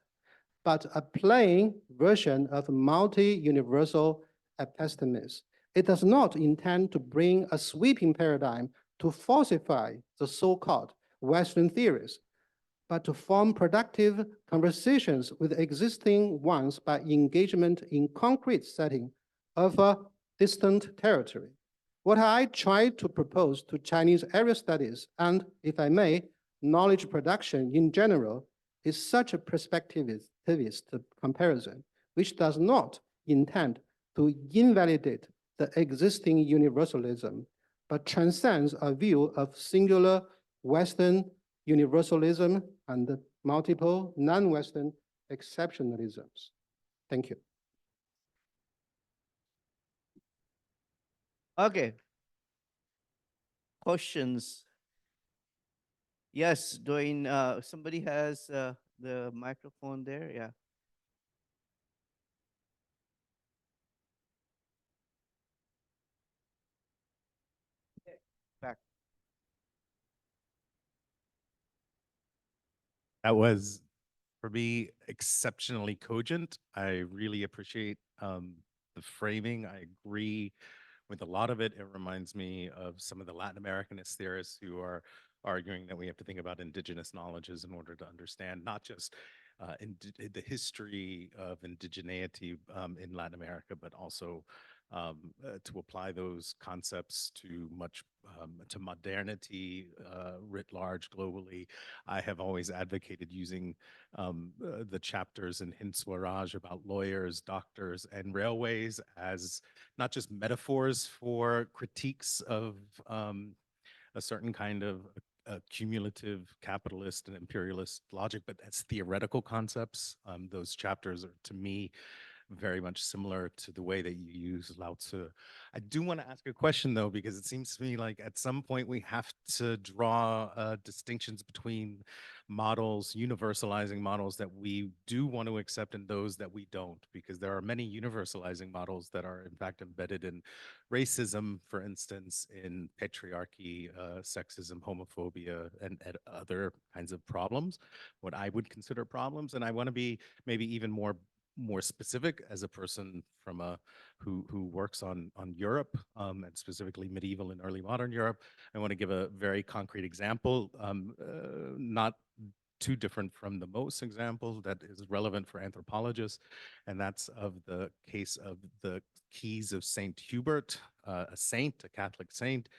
but a plain version of multi-universal epistemes. It does not intend to bring a sweeping paradigm to falsify the so-called Western theories, but to form productive conversations with existing ones by engagement in concrete setting of a distant territory. What I try to propose to Chinese area studies and, if I may, knowledge production in general is such a perspectivist comparison, which does not intend to invalidate the existing universalism, but transcends a view of singular Western universalism and multiple non-Western exceptionalisms. Thank you. Okay. Questions? Yes, doing, somebody has the microphone there. Yeah. Back. That was, for me, exceptionally cogent. I really appreciate the framing. I agree with a lot of it. It reminds me of some of the Latin Americanist theorists who are arguing that we have to think about indigenous knowledges in order to understand not just the history of indigeneity in Latin America, but also to apply those concepts to to modernity writ large globally. I have always advocated using the chapters in Hind Swaraj about lawyers, doctors, and railways as not just metaphors for critiques of a certain kind of cumulative capitalist and imperialist logic, but as theoretical concepts. Those chapters are, to me, very much similar to the way that you use Lao Tzu. I do want to ask a question though, because it seems to me like at some point we have to draw distinctions between models, universalizing models that we do want to accept and those that we don't, because there are many universalizing models that are in fact embedded in racism, for instance, in patriarchy, sexism, homophobia, and other kinds of problems, what I would consider problems. And I want to be maybe even more specific as a person from who works on Europe and specifically medieval and early modern Europe. I want to give a very concrete example, not too different from the most example that is relevant for anthropologists, and that's of the case of the keys of Saint Hubert, a saint, a Catholic saint,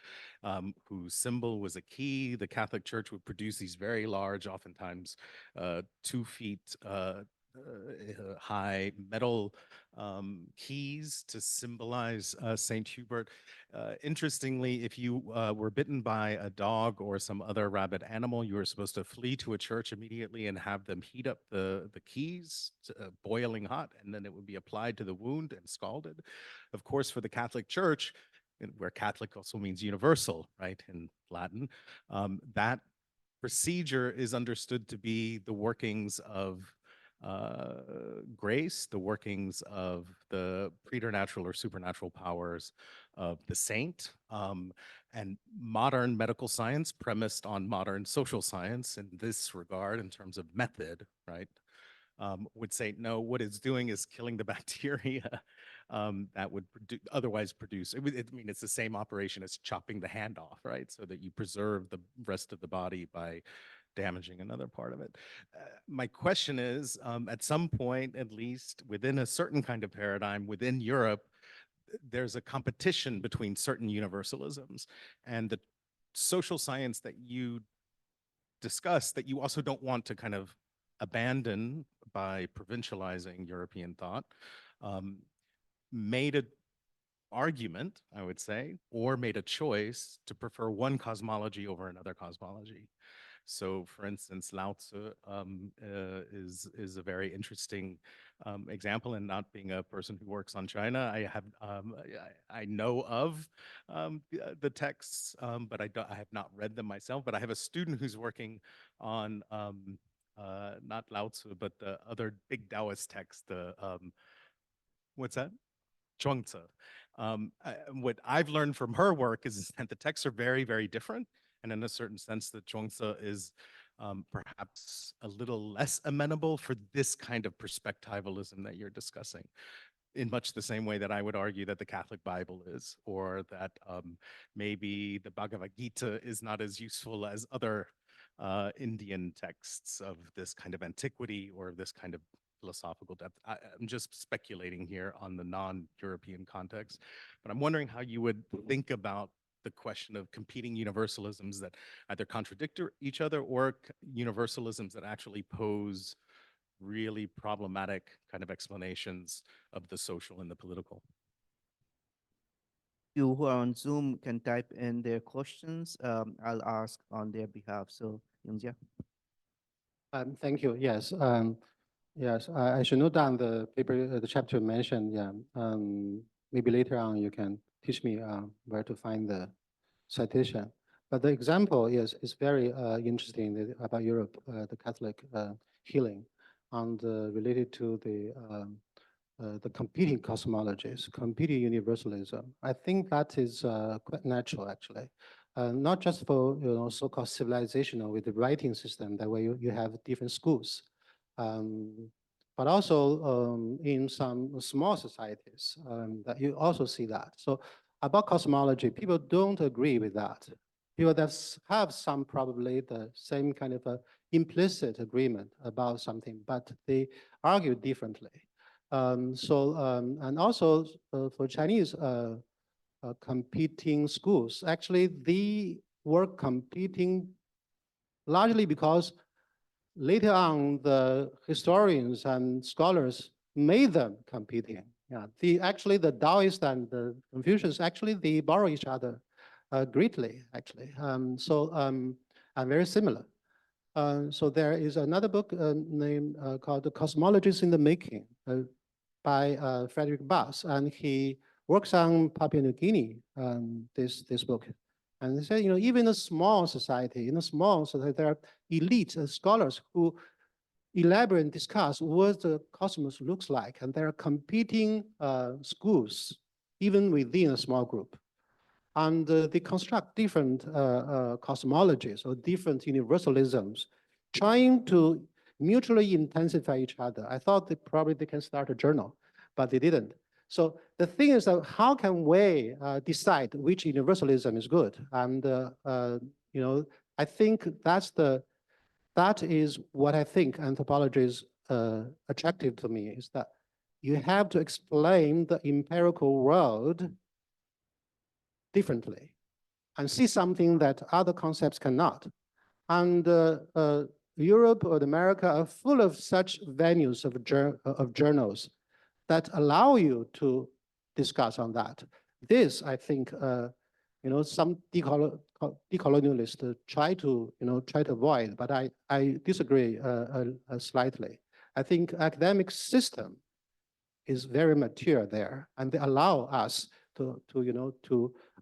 whose symbol was a key. The Catholic Church would produce these very large, oftentimes 2 feet high metal keys to symbolize Saint Hubert. Interestingly, if you were bitten by a dog or some other rabid animal, you were supposed to flee to a church immediately and have them heat up the keys to, boiling hot, and then it would be applied to the wound and scalded. Of course, for the Catholic Church, where Catholic also means universal, right, in Latin, that procedure is understood to be the workings of grace, the workings of the preternatural or supernatural powers of the saint, and modern medical science premised on modern social science in this regard in terms of method, right? Would say, no, what it's doing is killing the bacteria that would otherwise produce. I mean, it's the same operation as chopping the hand off, right? So that you preserve the rest of the body by damaging another part of it. My question is, at some point, at least within a certain kind of paradigm within Europe, there's a competition between certain universalisms, and the social science that you discuss that you also don't want to kind of abandon by provincializing European thought, made an argument, I would say, or made a choice to prefer one cosmology over another cosmology. So, for instance, Lao Tzu is a very interesting example. And not being a person who works on China, I know of the texts, but I have not read them myself. But I have a student who's working on not Lao Tzu, but the other big Taoist text. The what's that? Zhuangzi. What I've learned from her work is that the texts are very, very different. And in a certain sense, the Zhuangzi is perhaps a little less amenable for this kind of perspectivalism that you're discussing, in much the same way that I would argue that the Catholic Bible is, or that maybe the Bhagavad Gita is not as useful as other Indian texts of this kind of antiquity or this kind of philosophical depth. I'm just speculating here on the non-European context, but I'm wondering how you would think about the question of competing universalisms that either contradict each other or universalisms that actually pose really problematic kind of explanations of the social and the political. You who are on Zoom can type in their questions. I'll ask on their behalf. So, Yongjia. Thank you. Yes. Yes, I should note down the paper, the chapter mentioned. Yeah. Maybe later on you can teach me where to find the citation. But the example is very interesting about Europe, the Catholic healing, and related to the competing cosmologies, competing universalism. I think that is quite natural, actually. Not just for so-called civilizational with the writing system, that way you have different schools. But also in some small societies that you also see that. So about cosmology, people don't agree with that. People that have some probably the same kind of implicit agreement about something, but they argue differently. And also for Chinese competing schools, actually they were competing largely because later on, the historians and scholars made them competing. Yeah, actually the Taoists and the Confucians actually they borrow each other greatly, actually. And very similar. So there is another book named called "The Cosmologies in the Making" by Frederick Bass, and he works on Papua New Guinea. This book. And they say, even a small society, in a small society, there are elite scholars who elaborate and discuss what the cosmos looks like. And there are competing schools, even within a small group. And they construct different cosmologies or different universalisms, trying to mutually intensify each other. I thought they can start a journal, but they didn't. So the thing is that how can we decide which universalism is good? And I think that is what I think anthropology is attractive to me, is that you have to explain the empirical world differently and see something that other concepts cannot. And Europe or America are full of such venues of journals that allow you to discuss on that. This, I think, some decolonialists try to avoid, but I disagree slightly. I think academic system is very mature there, and they allow us to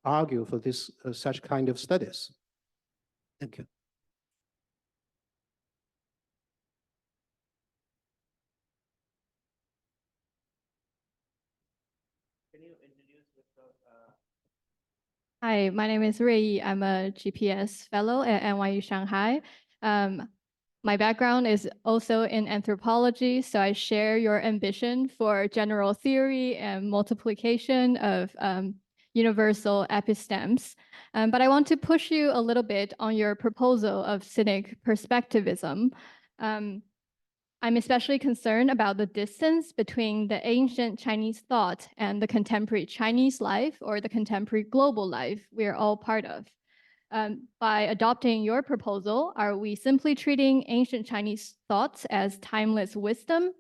argue for this such kind of studies. Thank you. can you introduce yourself? Hi, my name is Rui. I'm a GPS fellow at NYU Shanghai. My background is also in anthropology, so I share your ambition for general theory and multiplication of universal epistemes. But I want to push you a little bit on your proposal of Sinic Perspectivism. I'm especially concerned about the distance between the ancient Chinese thought and the contemporary Chinese life or the contemporary global life we're all part of. By adopting your proposal, are we simply treating ancient Chinese thoughts as timeless wisdom?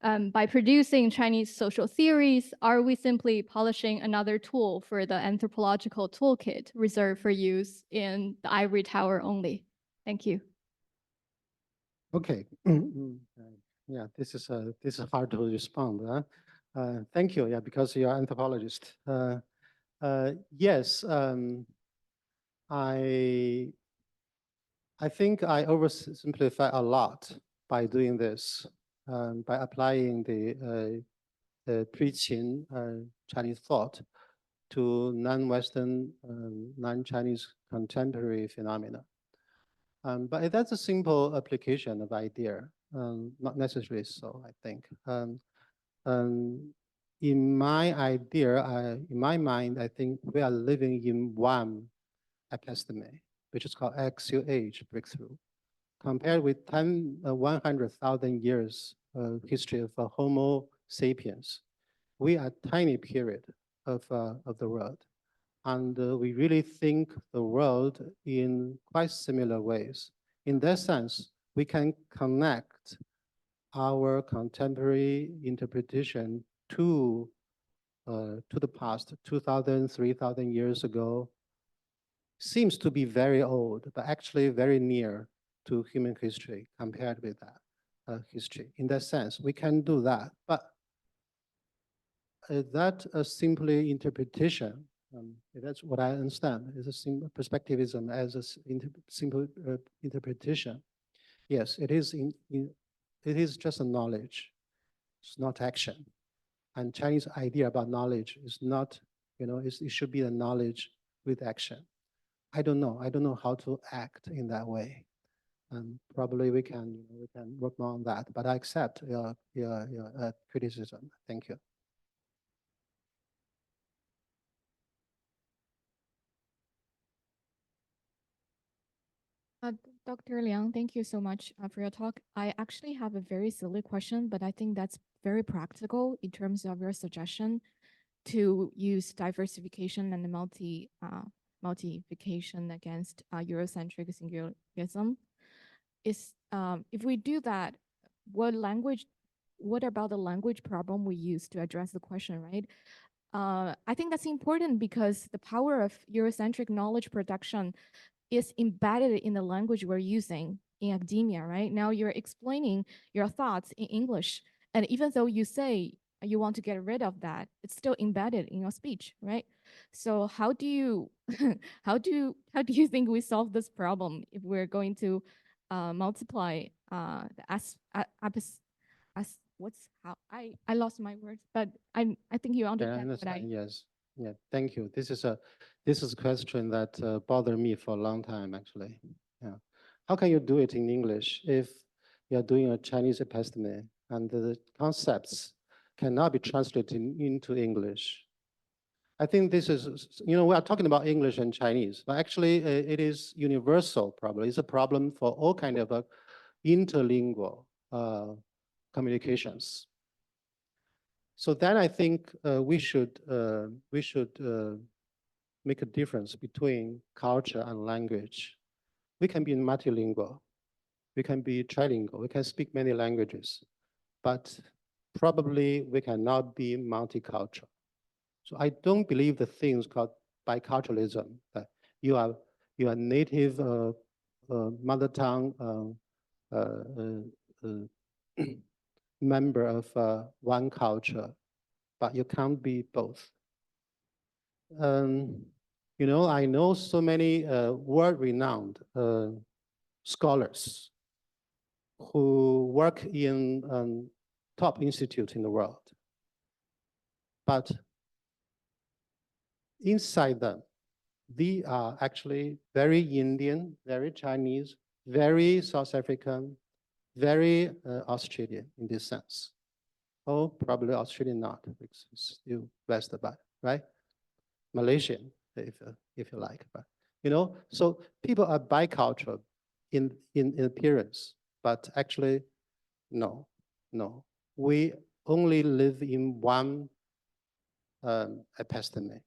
By producing Chinese social theories, are we simply polishing another tool for the anthropological toolkit reserved for use in the ivory tower only? Thank you. Okay. Yeah, this is hard to respond. Thank you. Yeah, because you're an anthropologist. Yes, I think I oversimplify a lot by doing this, by applying the pre-Qin Chinese thought to non-Western, non-Chinese contemporary phenomena. But that's a simple application of idea, not necessarily so, I think. In my idea, in my mind, I think we are living in one episteme, which is called XUH breakthrough. Compared with 100,000 years history of Homo sapiens, we are a tiny period of the world. And we really think the world in quite similar ways. In that sense, we can connect our contemporary interpretation to the past, 2,000, 3,000 years ago. Seems to be very old, but actually very near to human history compared with that history. In that sense, we can do that. But that simply interpretation, that's what I understand, is a simple perspectivism as a simple interpretation. Yes, it is just a knowledge. It's not action. And Chinese idea about knowledge is not, it should be a knowledge with action. I don't know how to act in that way. And probably we can work more on that. But I accept your criticism. Thank you. Dr. Liang, thank you so much for your talk. I actually have a very silly question, but I think that's very practical in terms of your suggestion to use diversification and multiplication against Eurocentric singularism. If we do that, what about the language problem we use to address the question, right? I think that's important because the power of Eurocentric knowledge production is embedded in the language we're using in academia, right? Now you're explaining your thoughts in English. And even though you say you want to get rid of that, it's still embedded in your speech, right? So how do you how do you think we solve this problem if we're going to multiply I lost my words, but I think you understand what I. Yes. Yeah, thank you. This is a question that bothered me for a long time, actually. Yeah, how can you do it in English if you're doing a Chinese episteme and the concepts cannot be translated into English? I think this is, we are talking about English and Chinese, but actually it is universal. Probably it's a problem for all kind of interlingual communications. So then I think we should make a difference between culture and language. We can be multilingual, we can be trilingual, we can speak many languages, but probably we cannot be multicultural. So I don't believe the things called biculturalism, that you are native mother tongue member of one culture, but you can't be both. I know so many world-renowned scholars who work in top institutes in the world, but inside them, they are actually very Indian, very Chinese, very South African, very Australian in this sense. Oh, probably Australian not, because it's still West, but right? Malaysian, if you like, but so people are bicultural in appearance, but actually, no, no. We only live in one episteme.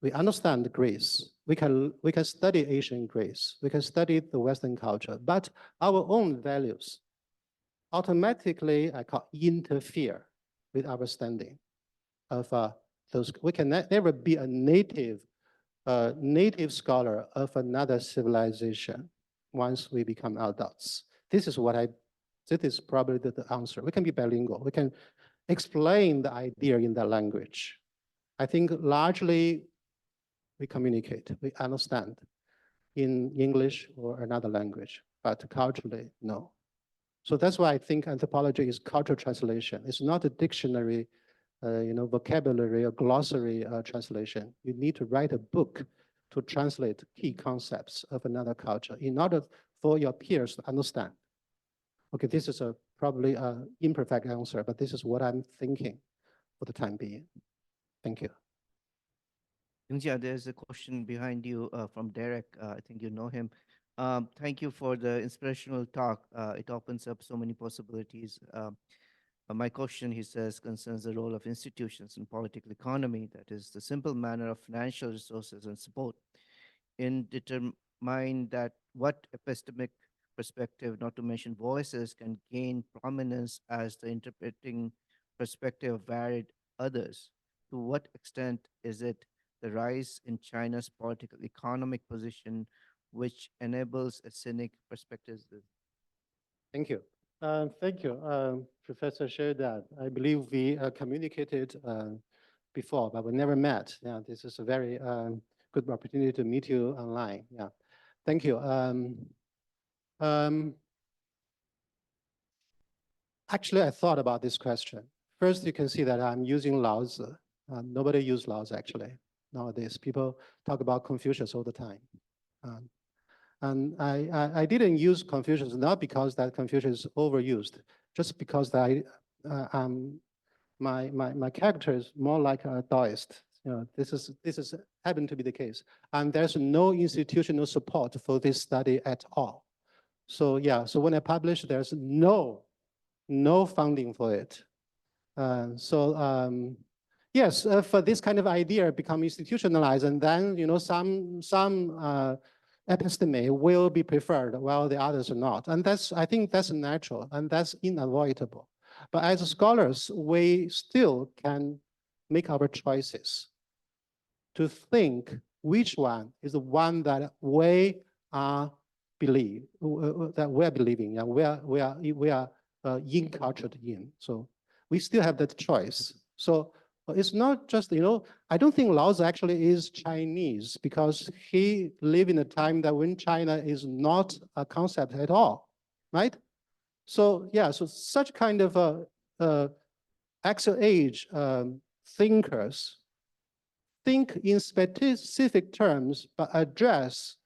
We understand Greece. We can study ancient Greece. We can study the Western culture, but our own values automatically, I call, interfere with our understanding of those. We can never be a native scholar of another civilization once we become adults. This is probably the answer. We can be bilingual. We can explain the idea in that language. I think largely we communicate, we understand in English or another language, but culturally, no. So that's why I think anthropology is cultural translation. It's not a dictionary, vocabulary or glossary translation. You need to write a book to translate key concepts of another culture in order for your peers to understand. Okay, this is probably an imperfect answer, but this is what I'm thinking for the time being. Thank you. Yongjia, there's a question behind you from Derek. I think you know him. Thank you for the inspirational talk. It opens up so many possibilities. My question, he says, concerns the role of institutions in political economy, that is, the simple manner of financial resources and support, in determining that what epistemic perspective, not to mention voices, can gain prominence as the interpreting perspective of varied others. To what extent is it the rise in China's political economic position which enables a cynic perspective? Thank you. Thank you, Professor Sheridan. I believe we communicated before, but we never met. Yeah, this is a very good opportunity to meet you online. Yeah, thank you. Actually, I thought about this question. First, you can see that I'm using Lao Tzu. Nobody uses Lao Tzu actually nowadays. People talk about Confucius all the time. And I didn't use Confucius not because that Confucius is overused, just because my character is more like a Taoist. This is happened to be the case, and there's no institutional support for this study at all. So yeah, so when I publish, there's no funding for it. Yes, for this kind of idea become institutionalized, and then some episteme will be preferred while the others are not. And I think that's natural and that's unavoidable. But as scholars, we still can make our choices to think which one is the one that we are believing, and we are incultured in. So we still have that choice. So it's not just, I don't think Lao Tzu actually is Chinese because he lived in a time that when China is not a concept at all, right? So yeah, so such kind of Axel age thinkers think in specific terms, but address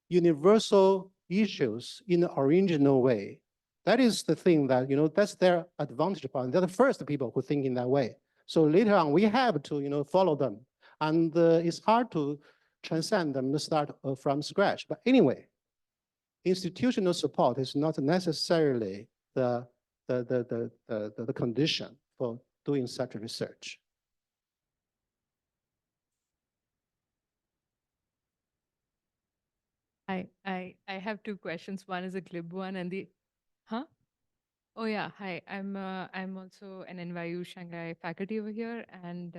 universal issues in an original way. That is the thing that, that's their advantage point. They're the first people who think in that way. So later on, we have to, follow them. And it's hard to transcend them and start from scratch. But anyway, institutional support is not necessarily the condition for doing such research. I have two questions. One is a glib one, and huh? Oh yeah, hi. I'm also an NYU Shanghai faculty over here, and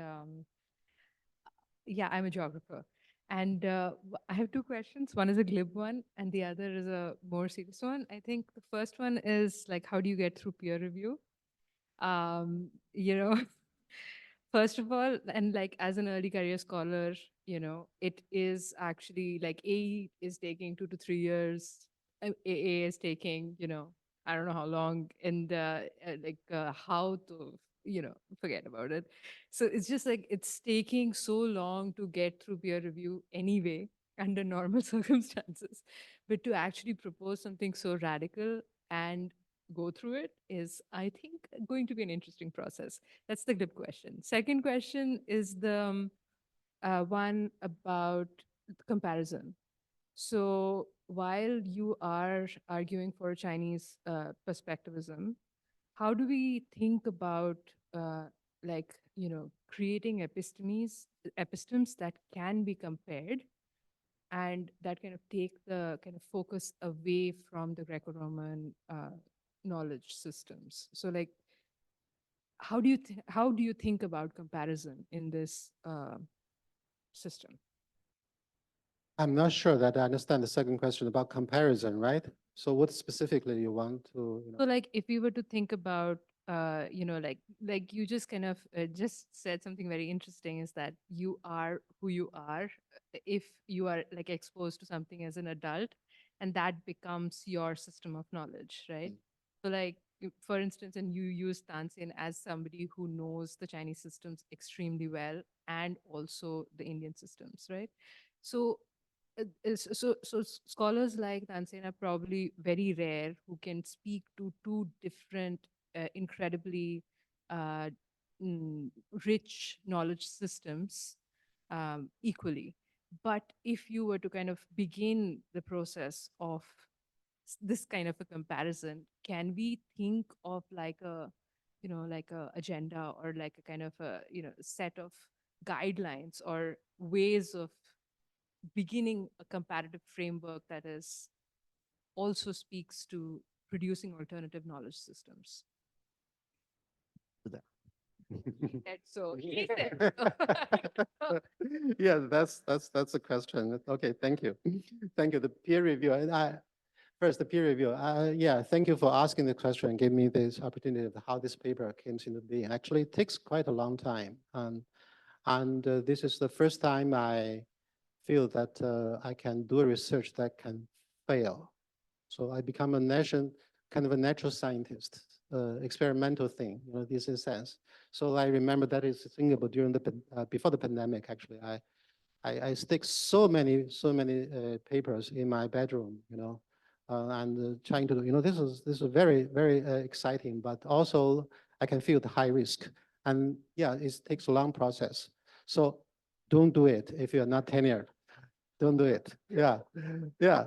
yeah, I'm a geographer. And I have two questions. One is a glib one, and the other is a more serious one. I think the first one is like, how do you get through peer review? You know, first of all, and like as an early career scholar, it is actually like AE is taking 2 to 3 years. AA is taking, I don't know how long, and how to forget about it. So it's just like it's taking so long to get through peer review anyway under normal circumstances. But to actually propose something so radical and go through it is, I think, going to be an interesting process. That's the glib question. Second question is the one about comparison. So while you are arguing for Chinese perspectivism, how do we think about creating epistemes that can be compared and that kind of take the kind of focus away from the Greco-Roman knowledge systems? So like, how do you think about comparison in this system? I'm not sure that I understand the second question about comparison, right? So what specifically you want to, So like if we were to think about like you just kind of just said something very interesting, is that you are who you are if you are like exposed to something as an adult, and that becomes your system of knowledge, right? So like for instance, and you use Tansen as somebody who knows the Chinese systems extremely well and also the Indian systems, right? So scholars like Tansen are probably very rare who can speak to two different, incredibly uh, mm, rich knowledge systems equally. But if you were to kind of begin the process of this kind of a comparison, can we think of like a, like a agenda or like a kind of a, set of guidelines or ways of beginning a comparative framework that is also speaks to producing alternative knowledge systems? So he said. Yeah, that's a question. Okay, thank you. Thank you. The peer review. And first, the peer review. Yeah, thank you for asking the question and giving me this opportunity of how this paper came into being. Actually, it takes quite a long time. And this is the first time I feel that I can do a research that can fail. So I become kind of a natural scientist, experimental thing, this is sense. So I remember that is Singapore during before the pandemic. Actually, I stick so many papers in my bedroom, and trying to do, this is very exciting, but also I can feel the high risk, and yeah, it takes a long process. So don't do it if you're not tenured. Don't do it. Yeah, yeah.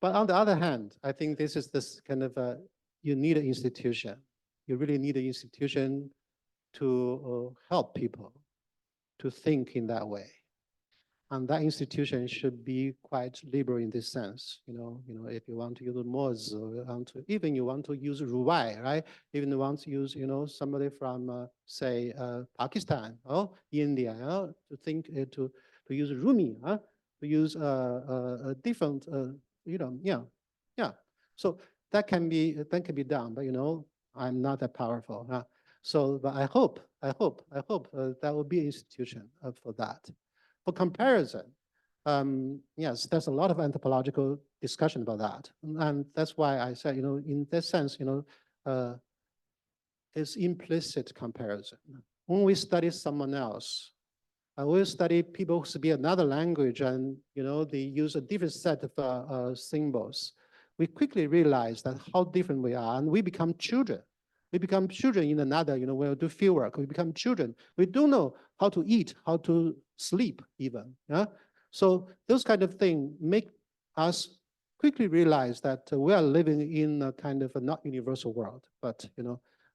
But on the other hand, I think this is this kind of you need an institution. You really need an institution to help people to think in that way. And that institution should be quite liberal in this sense. If you want to use Moz, or even you want to use Ruwai, right? Even you want to use, somebody from, say, Pakistan or India, to think to use Rumi, to use a different, yeah. So that can be done, but I'm not that powerful. So, but I hope that will be an institution for that. For comparison, yes, there's a lot of anthropological discussion about that. And that's why I said, in this sense, it's implicit comparison. When we study someone else, we study people who speak another language and, they use a different set of symbols. We quickly realize that how different we are, and we become children. We become children in another, when we do field work, we become children. We don't know how to eat, how to sleep even. Yeah? So those kind of things make us quickly realize that we are living in a kind of a not universal world, but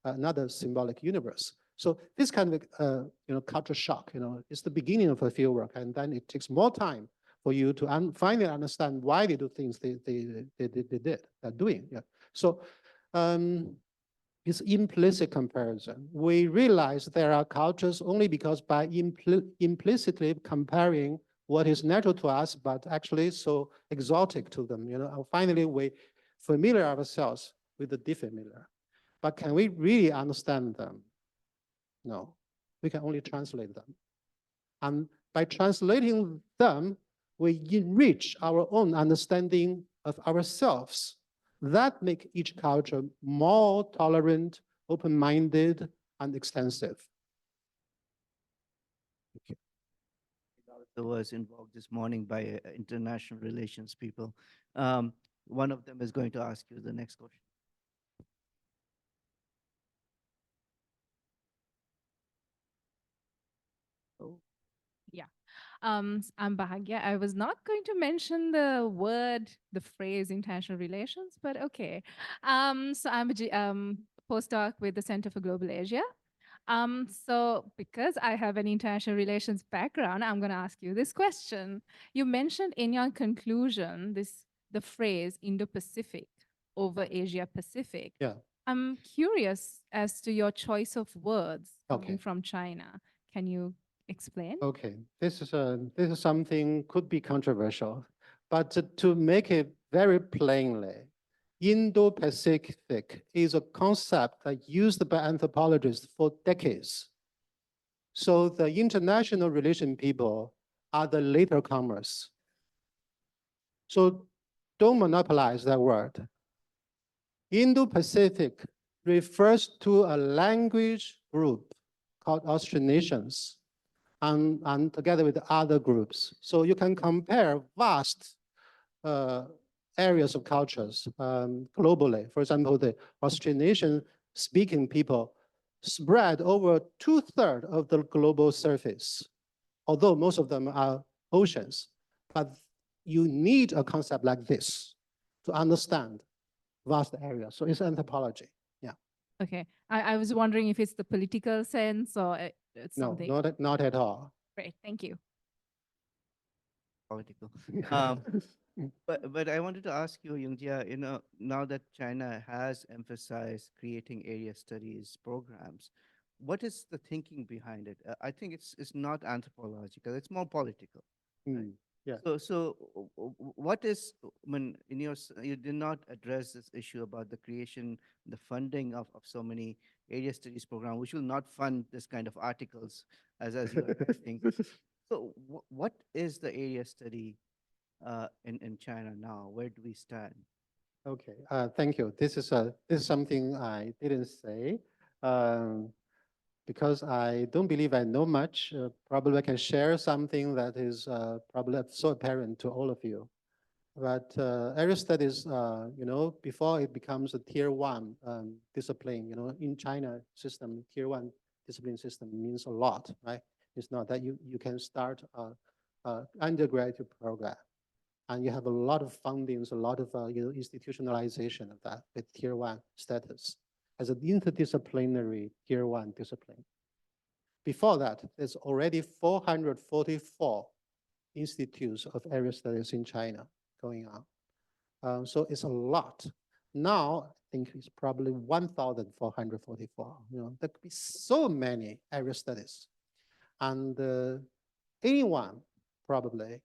another symbolic universe. So this kind of culture shock, is the beginning of a field work, and then it takes more time for you to finally understand why they do things they're doing. Yeah. So it's implicit comparison. We realize there are cultures only because by implicitly comparing what is natural to us, but actually so exotic to them. Finally we familiar ourselves with the unfamiliar. But can we really understand them? No, we can only translate them. And by translating them, we enrich our own understanding of ourselves. That makes each culture more tolerant, open-minded, and extensive. I was involved this morning by international relations people. One of them is going to ask you the next question. Oh. Yeah. I'm Bahagya. I was not going to mention the phrase international relations, but okay. So I'm a postdoc with the Center for Global Asia. So because I have an international relations background, I'm going to ask you this question. You mentioned in your conclusion the phrase Indo-Pacific over Asia-Pacific. Yeah. I'm curious as to your choice of words coming Okay. from China. Can you explain? Okay, this is something could be controversial, but to make it very plainly, Indo-Pacific is a concept that used by anthropologists for decades. So the international relation people are the later comers. So don't monopolize that word. Indo-Pacific refers to a language group called Austronesians, and together with other groups. So you can compare vast areas of cultures globally. For example, the Austronesian speaking people spread over 2/3 of the global surface, although most of them are oceans. But you need a concept like this to understand vast areas. So it's anthropology. Yeah. Okay. I was wondering if it's the political sense or it's No, something. not at all. Great. Thank you. Political. But I wanted to ask you, Yongjia, now that China has emphasized creating area studies programs, what is the thinking behind it? I think it's not anthropological; it's more political. Hmm, yeah. So what is when you did not address this issue about the creation, the funding of so many area studies program, which will not fund this kind of articles as you are asking. So what is the area study in China now? Where do we stand? Okay, thank you. This is something I didn't say because I don't believe I know much. Probably I can share something that is probably so apparent to all of you. But area studies, before it becomes a tier one discipline, in China system, tier one discipline system means a lot, right? It's not that you can start a undergraduate program and you have a lot of fundings, a lot of institutionalization of that with tier one status as an interdisciplinary tier one discipline. Before that, there's already 444 institutes of area studies in China going on. So it's a lot. Now, I think it's probably 1,444. There could be so many area studies. And anyone probably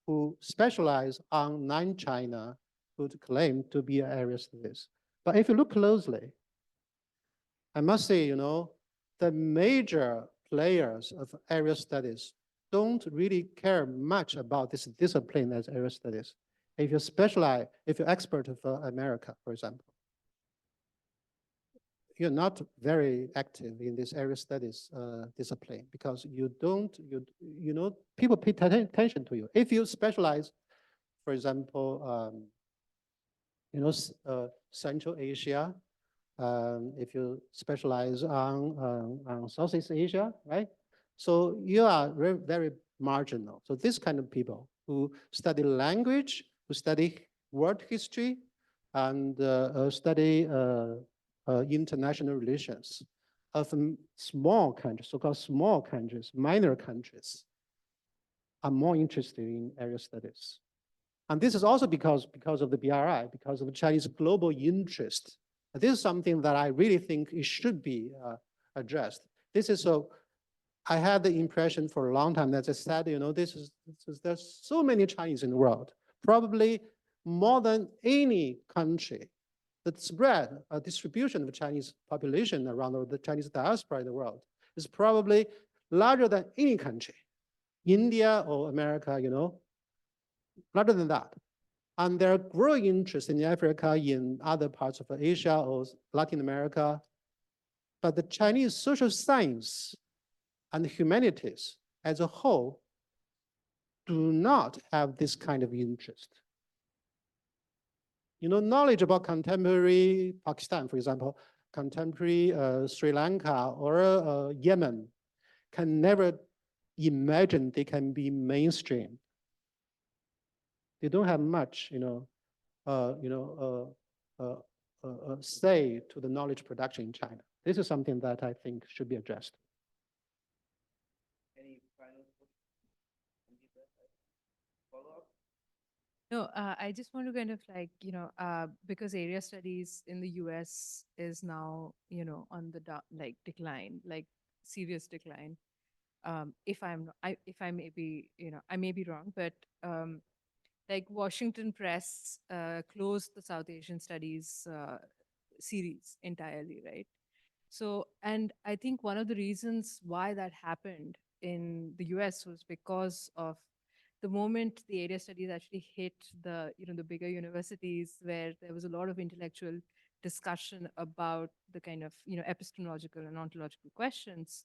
who specialize on non-China would claim to be an area studies. But if you look closely, I must say, the major players of area studies don't really care much about this discipline as area studies. If you're expert of America, for example, you're not very active in this area studies discipline because people pay attention to you. If you specialize, for example, Central Asia, if you specialize on Southeast Asia, right? So you are very, very marginal. So this kind of people who study language, who study world history, and study international relations of small countries, so-called small countries, minor countries, are more interested in area studies. And this is also because of the BRI, because of the Chinese global interest. This is something that I really think it should be addressed. I had the impression for a long time that I said, there's so many Chinese in the world, probably more than any country. The spread, distribution of Chinese population around the Chinese diaspora in the world is probably larger than any country, India or America, larger than that. And there are growing interest in Africa, in other parts of Asia or Latin America. but the Chinese social science and humanities as a whole do not have this kind of interest. You know, knowledge about contemporary Pakistan, for example, contemporary Sri Lanka or Yemen can never imagine they can be mainstream. They don't have much, say to the knowledge production in China. This is something that I think should be addressed. Any final follow-up? No, I just want to kind of like, because area studies in the US is now, on the like decline, like serious decline. If I'm, if I may be, I may be wrong, but like Washington Press closed the South Asian Studies series entirely, right? So, and I think one of the reasons why that happened in the US was because of the moment the area studies actually hit the, the bigger universities where there was a lot of intellectual discussion about the kind of, epistemological and ontological questions,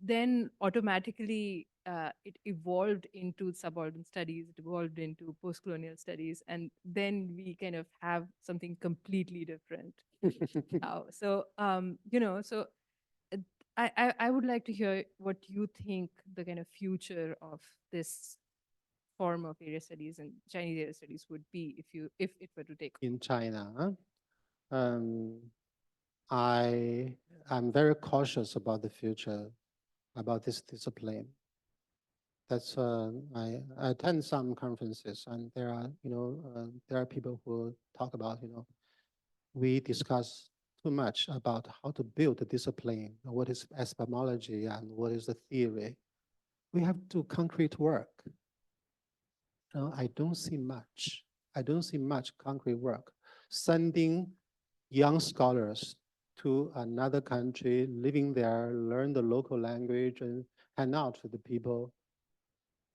then automatically it evolved into subaltern studies, it evolved into post-colonial studies, and then we kind of have something completely different now. So, so I would like to hear what you think the kind of future of this form of area studies and Chinese area studies would be if it were to take in China. I'm very cautious about the future, about this discipline. That's I attend some conferences, and there are people who talk about we discuss too much about how to build the discipline, what is epistemology and what is the theory. We have to do concrete work. I don't see much. I don't see much concrete work. Sending young scholars to another country, living there, learn the local language and hang out with the people.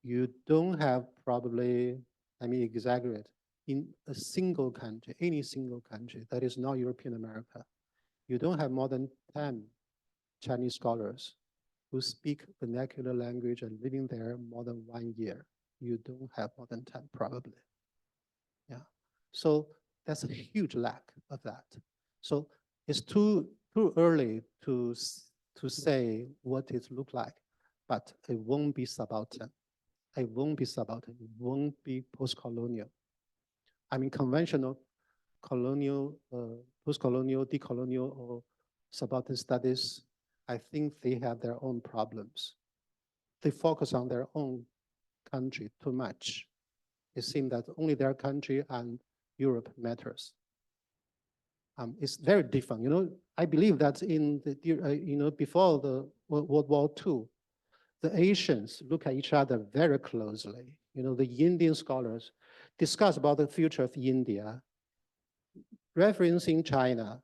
You don't have probably, I mean, exaggerate, in a single country, any single country that is not European America, you don't have more than 10 Chinese scholars who speak vernacular language and living there more than 1 year. You don't have more than 10 probably. Yeah. So that's a huge lack of that. So it's too early to say what it look like, but it won't be subaltern. It won't be subaltern. It won't be post-colonial. I mean, conventional colonial, post-colonial, decolonial, or subaltern studies, I think they have their own problems. They focus on their own country too much. It seems that only their country and Europe matters. It's very different. I believe that in the, before the World War II, the Asians look at each other very closely. The Indian scholars discuss about the future of India, referencing China,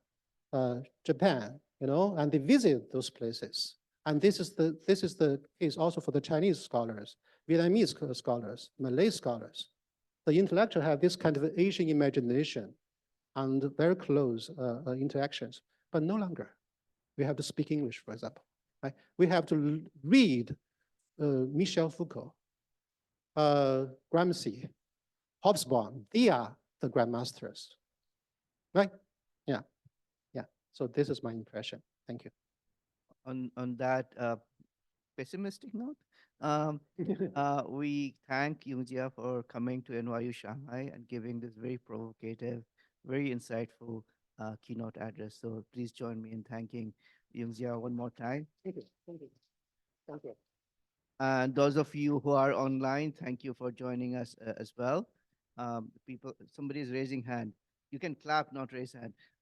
Japan, and they visit those places. And this is the case also for the Chinese scholars, Vietnamese scholars, Malay scholars. The intellectuals have this kind of Asian imagination and very close interactions, but no longer. We have to speak English, for example. Right? We have to read Michel Foucault, Gramsci, Hobsbawm. They are the grandmasters, right? Yeah, yeah. So this is my impression. Thank you. On that pessimistic note, we thank Yongjia for coming to NYU Shanghai and giving this very provocative, very insightful keynote address. So please join me in thanking Yongjia one more time. Thank you. Thank you. Thank you. And those of you who are online, thank you for joining us as well. Somebody is raising hand. You can clap, not raise hand.